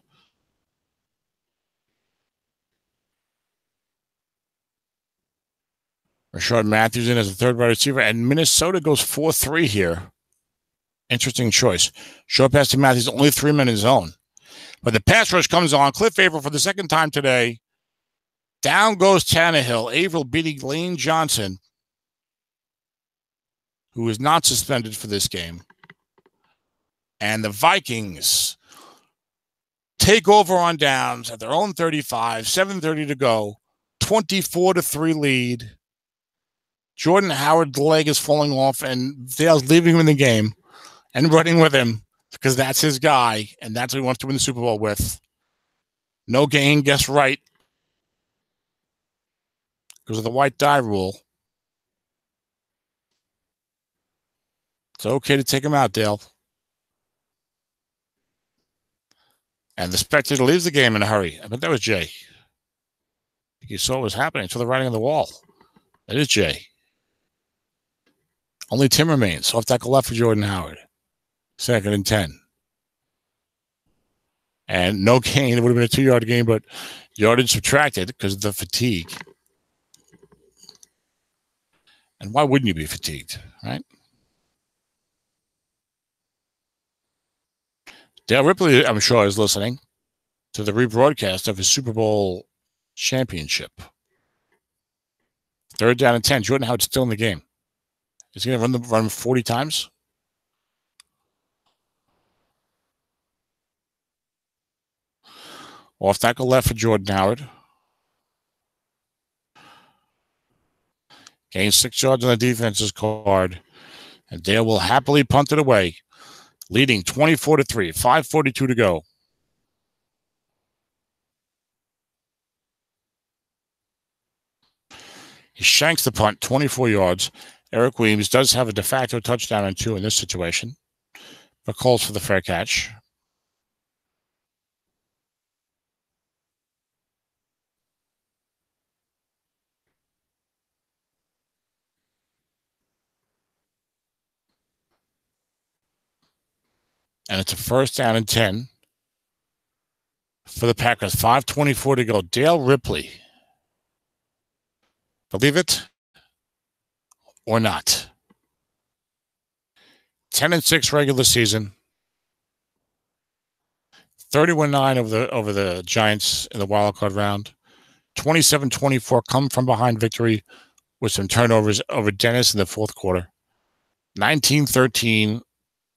Rashard Matthews in as a 3rd wide receiver. And Minnesota goes 4-3 here. Interesting choice. Short pass to Matthews, only 3 men in zone. But the pass rush comes on. Cliff Averill for the 2nd time today. Down goes Tannehill. Averill beating Lane Johnson, who is not suspended for this game. And the Vikings take over on downs at their own 35, 7:30 to go, 24-3 lead. Jordan Howard's leg is falling off, and Dale's leaving him in the game and running with him because that's his guy, and that's what he wants to win the Super Bowl with. No gain, guess right, because of the white die rule. It's okay to take him out, Dale. And the spectator leaves the game in a hurry. I bet that was Jay. I think you saw what was happening. Saw the writing on the wall. That is Jay. Only Tim remains. Left tackle left for Jordan Howard. 2nd and 10. And no gain. It would have been a 2-yard gain, but yardage subtracted because of the fatigue. And why wouldn't you be fatigued, right? Dale Ripley, I'm sure, is listening to the rebroadcast of his Super Bowl championship. 3rd down and 10. Jordan Howard's still in the game. Is he going to run 40 times? Off tackle left for Jordan Howard. Gains 6 yards on the defense's card. And Dale will happily punt it away, leading 24-3. 5:42 to go. He shanks the punt, 24 yards. Eric Weems does have a de facto touchdown and 2 in this situation, but calls for the fair catch. And it's a 1st down and 10 for the Packers. 5:24 to go. Dale Ripley. Believe it or not. 10-6 regular season. 31-9 over the Giants in the wild card round. 27-24 come from behind victory with some turnovers over Dennis in the 4th quarter. 19-13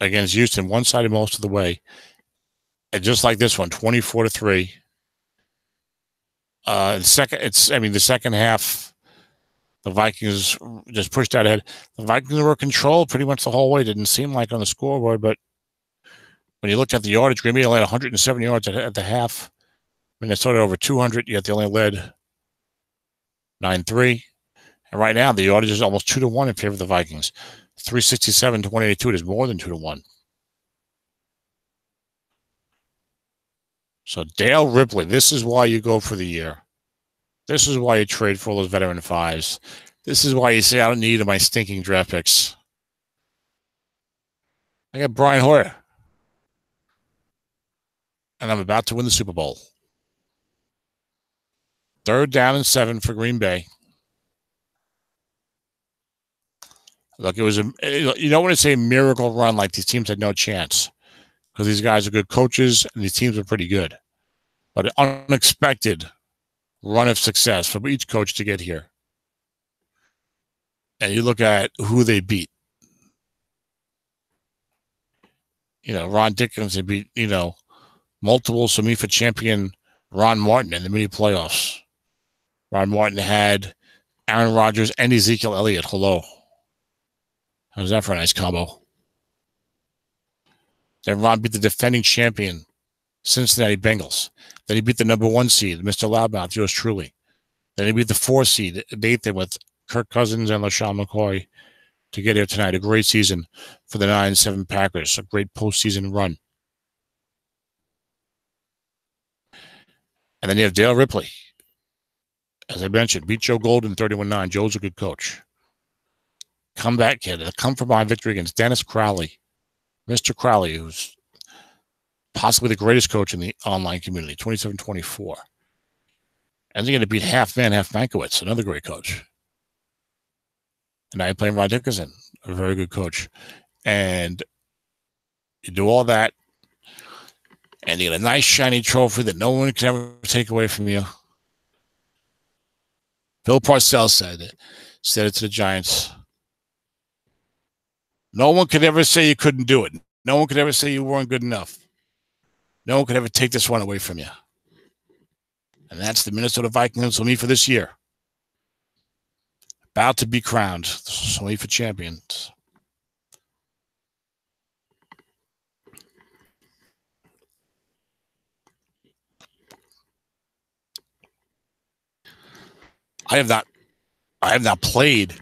against Houston, one-sided most of the way. And just like this one, 24-3. The second half, the Vikings just pushed out ahead. The Vikings were controlled pretty much the whole way. Didn't seem like on the scoreboard, but when you looked at the yardage, Green Bay only had 107 yards at the half. Minnesota over 200, yet they only led 9-3. And right now, the yardage is almost 2-1 in favor of the Vikings. 367 to 182. It is more than 2-1. So Dale Ripley, this is why you go for the year. This is why you trade for all those veteran 5s. This is why you say I don't need my stinking draft picks. I got Brian Hoyer. And I'm about to win the Super Bowl. 3rd down and 7 for Green Bay. Look, it was you don't want to say a miracle run like these teams had no chance because these guys are good coaches and these teams are pretty good. But an unexpected run of success for each coach to get here. And you look at who they beat. Ron Dickens, they beat, multiple SOMIFA champion Ron Martin in the mini playoffs. Ron Martin had Aaron Rodgers and Ezekiel Elliott. Hello. How's that for a nice combo? Then Ron beat the defending champion, Cincinnati Bengals. Then he beat the number 1 seed, Mr. Loudmouth, yours truly. Then he beat the 4 seed, Nathan, with Kirk Cousins and LaShawn McCoy to get here tonight. A great season for the 9-7 Packers. A great postseason run. And then you have Dale Ripley. As I mentioned, beat Joe Golden 31-9. Joe's a good coach. Comeback kid. A come from behind victory against Dennis Crowley. Mr. Crowley, who's possibly the greatest coach in the online community, 27-24. And they're going to beat half man, half Mankiewicz, another great coach. And now you're playing Ron Dickerson, a very good coach. And you do all that, and you get a nice, shiny trophy that no one can ever take away from you. Bill Parcells said it to the Giants. No one could ever say you couldn't do it. No one could ever say you weren't good enough. No one could ever take this one away from you. And that's the Minnesota Vikings SOMIFA this year. About to be crowned the SOMIFA champions. I have not played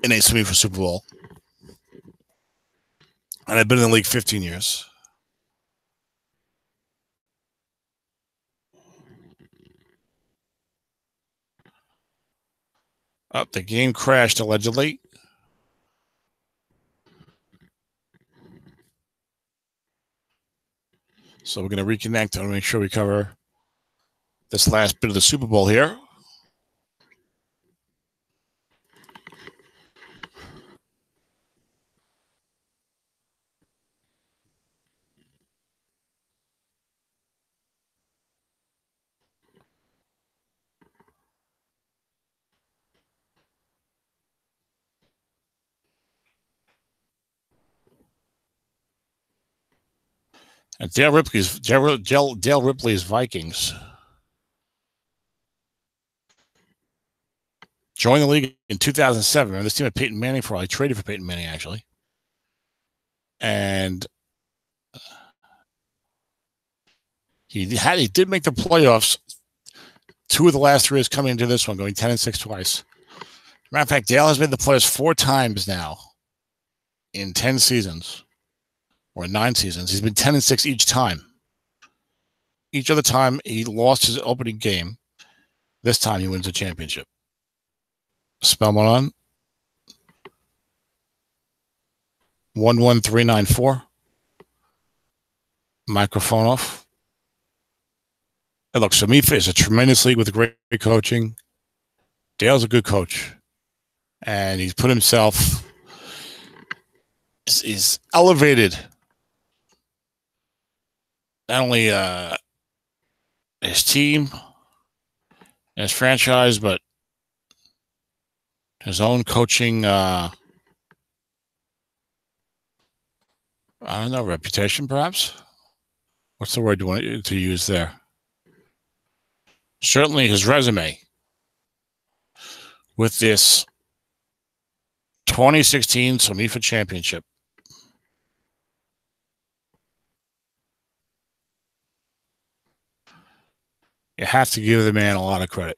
in a SOMIFA Super Bowl. And I've been in the league 15 years. The game crashed allegedly. So we're going to reconnect and make sure we cover this last bit of the Super Bowl here. And Dale Ripley's Vikings joined the league in 2007. Remember, this team had Peyton Manning for a while. He traded for Peyton Manning, actually. And he did make the playoffs 2 of the last 3 years coming into this one, going 10-6 twice. Matter of fact, Dale has made the playoffs 4 times now in 10 seasons or 9 seasons. He's been 10-6 each time. Each other time he lost his opening game. This time he wins the championship. Spellman on. 11394. Microphone off. And look, SOMIFA is a tremendous league with great coaching. Dale's a good coach. And he's put himself, he's elevated not only his team, his franchise, but his own coaching, I don't know, reputation perhaps? What's the word you want to use there? Certainly his resume with this 2016 SOMIFA championship. You have to give the man a lot of credit.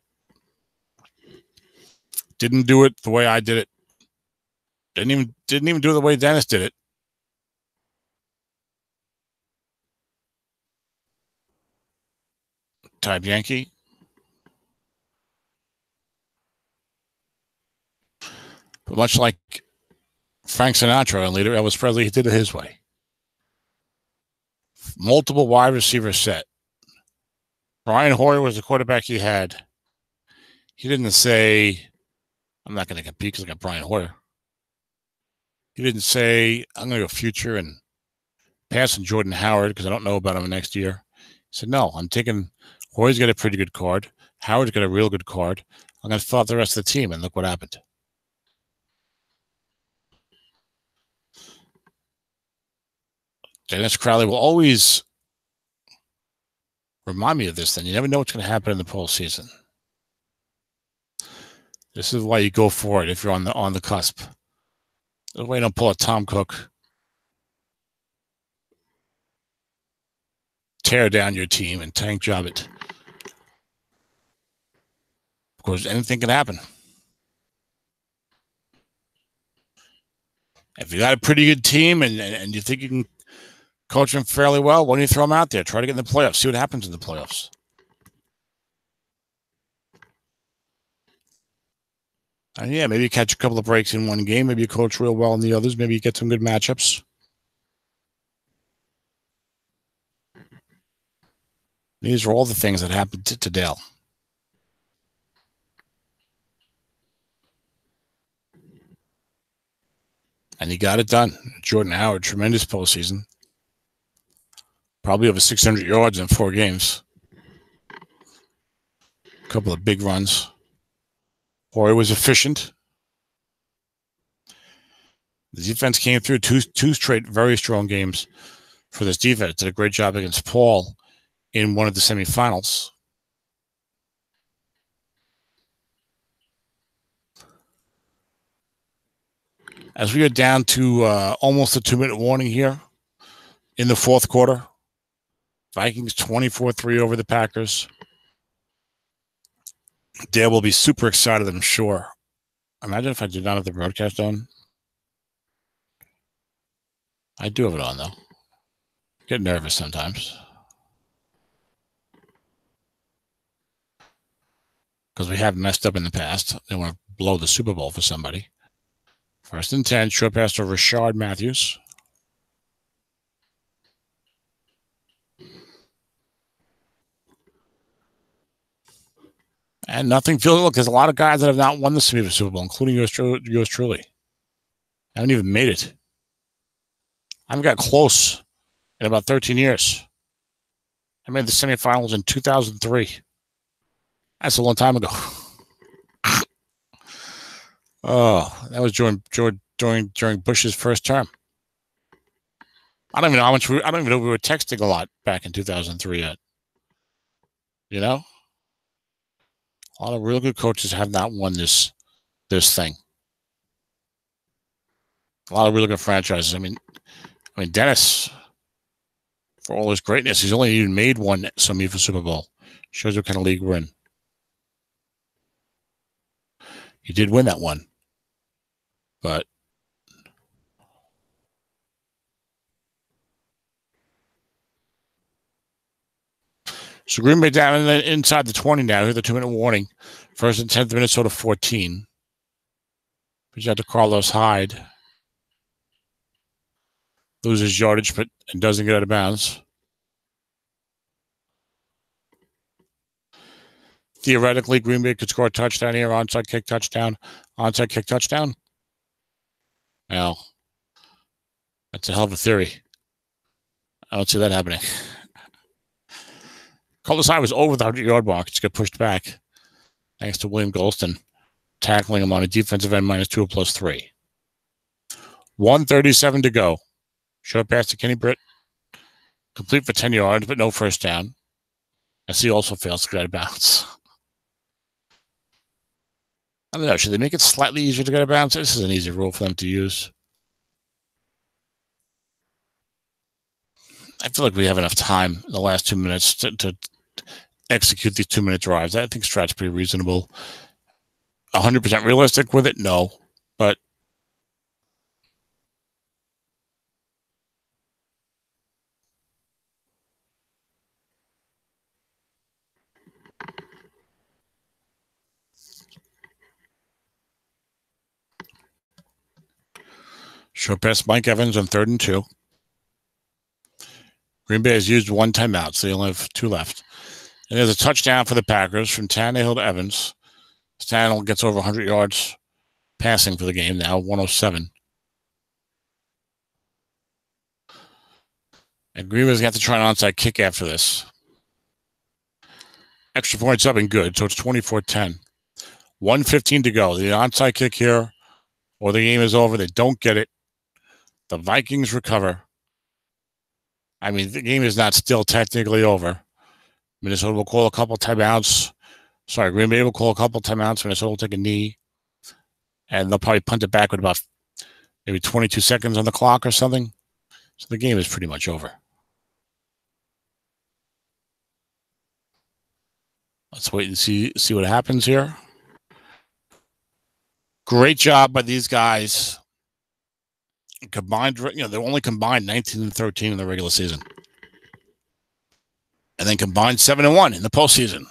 Didn't do it the way I did it. Didn't even do it the way Dennis did it. Type Yankee. But much like Frank Sinatra and leader Elvis Presley, he did it his way. Multiple wide receiver set. Brian Hoyer was the quarterback he had. He didn't say, I'm not going to compete because I got Brian Hoyer. He didn't say, I'm going to go future and pass on Jordan Howard because I don't know about him next year. He said, no, I'm taking, Hoyer's got a pretty good card. Howard's got a real good card. I'm going to fill out the rest of the team, and look what happened. Dennis Crowley will always remind me of this. Then you never know what's going to happen in the postseason. This is why you go for it if you're on the cusp. That's why you don't pull a Tom Cook, tear down your team, and tank job it. Because anything can happen. If you got a pretty good team and you think you can coach them fairly well, why don't you throw them out there? Try to get in the playoffs. See what happens in the playoffs. And yeah, maybe you catch a couple of breaks in one game. Maybe you coach real well in the others. Maybe you get some good matchups. These are all the things that happened to Dale. And he got it done. Jordan Howard, tremendous postseason. Probably over 600 yards in 4 games. A couple of big runs. Hoyer was efficient. The defense came through two straight very strong games for this defense. Did a great job against Paul in one of the semifinals. As we are down to almost a 2-minute warning here in the fourth quarter, Vikings 24-3 over the Packers. Dale will be super excited, I'm sure. Imagine if I did not have the broadcast on. I do have it on, though. Get nervous sometimes. Because we have messed up in the past. They want to blow the Super Bowl for somebody. 1st and 10, short pass to Rashard Matthews. And nothing feels. Look, there's a lot of guys that have not won the Super Bowl, including yours truly. I haven't even made it. I haven't got close in about 13 years. I made the semifinals in 2003. That's a long time ago. Oh, that was during Bush's first term. I don't even know how much I don't even know we were texting a lot back in 2003 yet. You know, a lot of real good coaches have not won this thing. A lot of really good franchises. I mean, Dennis, for all his greatness, he's only even made one SOMIFA Super Bowl. Shows what kind of league we're in. He did win that one, but so Green Bay down inside the 20 now. Here's the 2-minute warning. First and 10th, Minnesota 14. Pitch out to Carlos Hyde. Loses yardage, but doesn't get out of bounds. Theoretically, Green Bay could score a touchdown here. Onside kick touchdown. Onside kick touchdown. Well, that's a hell of a theory. I don't see that happening. Carlos Hyde was over the 100-yard mark. It's got pushed back thanks to William Golston tackling him on a defensive end -2 +3. 1:37 to go. Short pass to Kenny Britt. Complete for 10 yards, but no first down. As he also fails to get out of bounds. I don't know. Should they make it slightly easier to get out of bounds? This is an easy rule for them to use. I feel like we have enough time in the last 2 minutes to execute these 2-minute drives. I think Strat's pretty reasonable. 100% realistic with it? No. But short pass Mike Evans on 3rd and 2. Green Bay has used 1 timeout, so they only have 2 left. And there's a touchdown for the Packers from Tannehill to Evans. Tannehill gets over 100 yards passing for the game now, 107. And Green Bay's got to try an onside kick after this. Extra points up and good, so it's 24-10. 1:15 to go. The onside kick here, or the game is over. They don't get it. The Vikings recover. I mean, the game is not still technically over. Minnesota will call a couple timeouts. Sorry, Green Bay will call a couple timeouts. Minnesota will take a knee. And they'll probably punt it back with about maybe 22 seconds on the clock or something. So the game is pretty much over. Let's wait and see what happens here. Great job by these guys. Combined, they only combined 19 and 13 in the regular season. And then combined 7 and 1 in the postseason.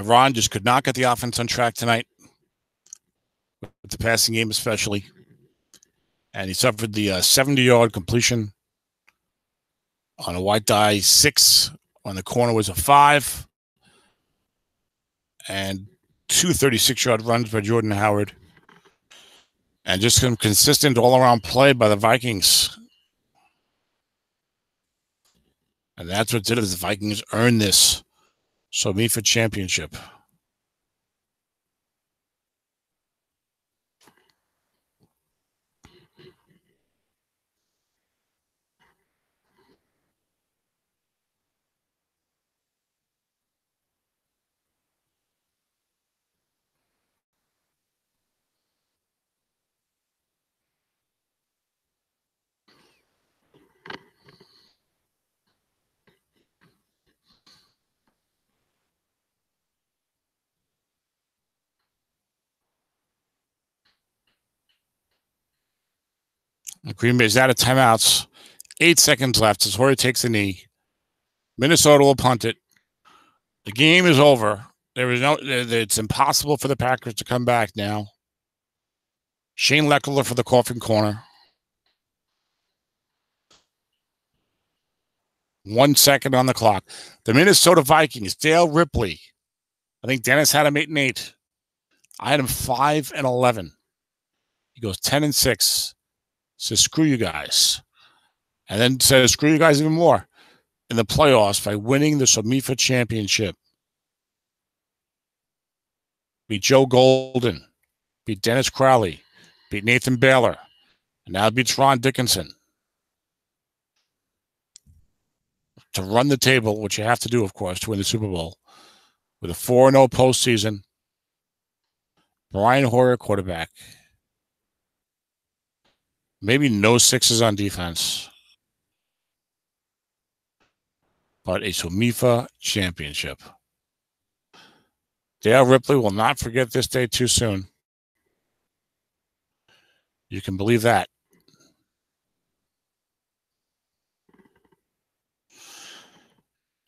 Ron just could not get the offense on track tonight, with the passing game especially. And he suffered the 70-yard completion on a white die 6. On the corner was a 5. And 2 36-yard runs by Jordan Howard. And just some consistent all-around play by the Vikings. And that's what did it. The Vikings earned this SOMIFA championship. Green Bay's out of timeouts. 8 seconds left as Horry takes a knee. Minnesota will punt it. The game is over. It's impossible for the Packers to come back now. Shane Leckler for the coffin corner. 1 second on the clock. The Minnesota Vikings, Dale Ripley. I think Dennis had him 8-8. I had him 5-11. He goes 10-6. Says, screw you guys. And then says, screw you guys even more. in the playoffs by winning the SOMIFA championship. Beat Joe Golden, beat Dennis Crowley, beat Nathan Baylor, and now beats Ron Dickinson. To run the table, which you have to do, of course, to win the Super Bowl, with a 4-0 postseason. Brian Hoyer, quarterback. Maybe no sixes on defense, but a SOMIFA championship. Dale Ripley will not forget this day too soon. You can believe that.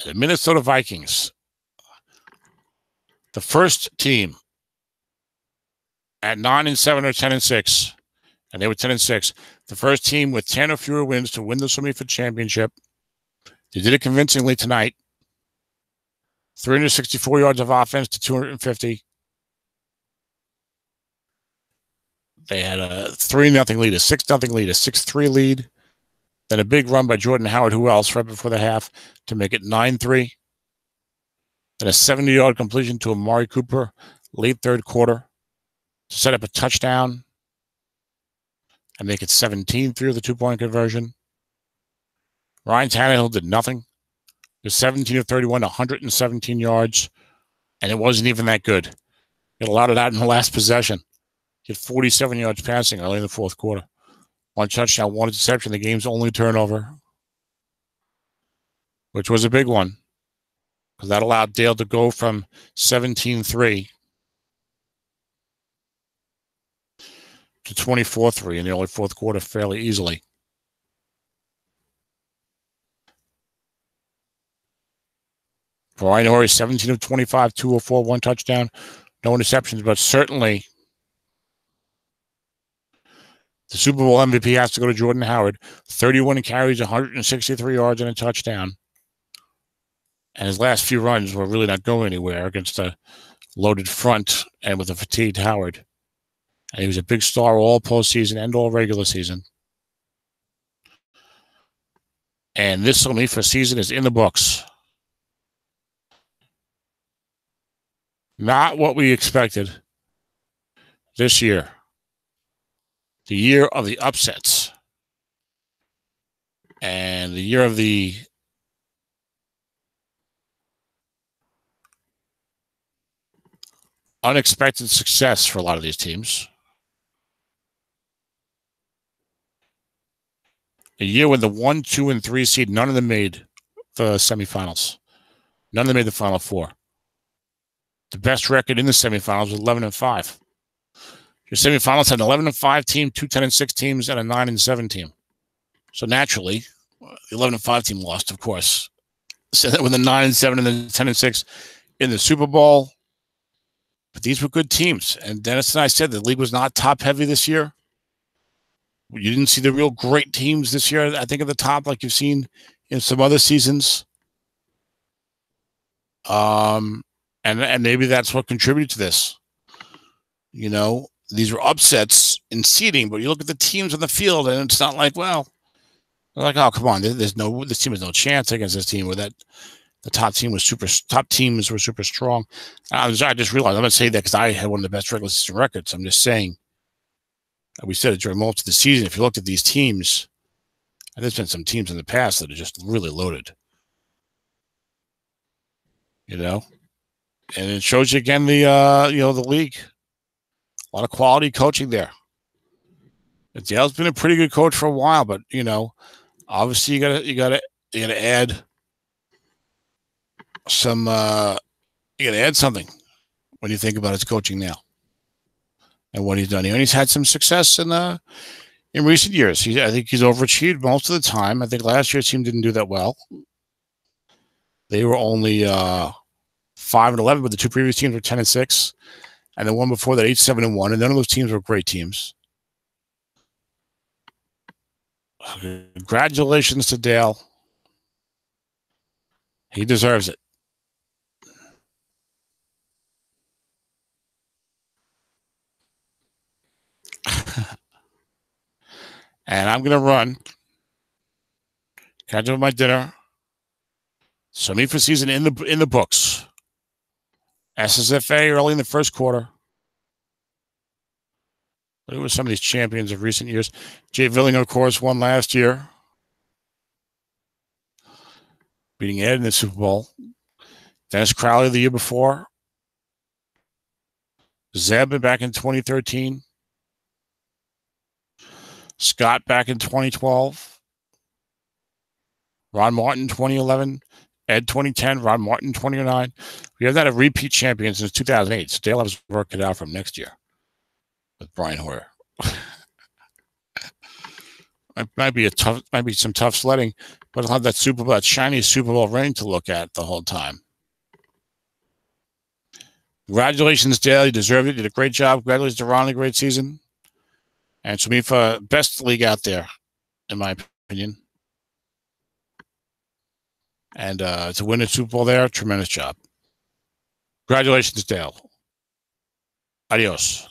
The Minnesota Vikings, the first team at 9-7 or 10-6, and they were 10-6. The first team with 10 or fewer wins to win the SOMIFA championship. They did it convincingly tonight. 364 yards of offense to 250. They had a 3-0 lead, a 6-0 lead, a 6-3 lead. Then a big run by Jordan Howard, who else, right before the half, to make it 9-3. Then a 70-yard completion to Amari Cooper, late third quarter, to set up a touchdown and make it 17-3 with the two-point conversion. Ryan Tannehill did nothing. It was 17 of 31, 117 yards, and it wasn't even that good. He had a lot of that in the last possession. He had 47 yards passing early in the fourth quarter. 1 touchdown, 1 interception, the game's only turnover, which was a big one, because that allowed Dale to go from 17-3 to 24-3 in the early fourth quarter fairly easily. Brian Hoyer, 17 of 25, 204, 1 touchdown, no interceptions, but certainly the Super Bowl MVP has to go to Jordan Howard. 31 carries, 163 yards, and a touchdown. And his last few runs were really not going anywhere against a loaded front and with a fatigued Howard. And he was a big star all postseason and all regular season. And this SOMIFA season is in the books. Not what we expected this year. The year of the upsets. And the year of the unexpected success for a lot of these teams. A year when the 1, 2, and 3 seed, none of them made the semifinals. None of them made the Final Four. The best record in the semifinals was 11-5. Your semifinals had an 11-5 team, 2 10-6 teams, and a 9-7 team. So naturally, the 11-5 team lost, of course. So that with the 9-7 and the 10-6 in the Super Bowl. But these were good teams. And Dennis and I said the league was not top heavy this year. You didn't see the real great teams this year, I think, at the top, like you've seen in some other seasons. And maybe that's what contributed to this. You know, these were upsets in seeding, but you look at the teams on the field, and it's not like, well, like, oh, come on, this team has no chance against this team, or that the top teams were super strong. I just realized I'm not saying that because I had one of the best regular season records. I'm just saying, we said it during most of the season. If you looked at these teams, and there's been some teams in the past that are just really loaded. You know, and it shows you again the league. A lot of quality coaching there. Dale's been a pretty good coach for a while, but obviously you gotta add some. You gotta add something when you think about his coaching now and what he's done here. And he's had some success in recent years. I think he's overachieved most of the time. I think last year's team didn't do that well. They were only 5-11, but the two previous teams were 10-6, and the one before that 8-7-1. And none of those teams were great teams. Congratulations to Dale. He deserves it. And I'm going to run, catch up with my dinner, SOMIFA season in the books. SSFA early in the first quarter. Look at some of these champions of recent years. Jay Villing, of course, won last year, beating Ed in the Super Bowl. Dennis Crowley the year before. Zeb back in 2013. Scott back in 2012. Ron Martin 2011. Ed 2010. Ron Martin 2009. We have that a repeat champion since 2008. So Dale has worked it out from next year with Brian Hoyer. It might be some tough sledding, but he'll have that shiny Super Bowl ring to look at the whole time. Congratulations, Dale. You deserved it. You did a great job. Congratulations to Ron, a great season. And SOMIFA, best league out there, in my opinion. And to win a Super Bowl there, tremendous job. Congratulations, Dale. Adios.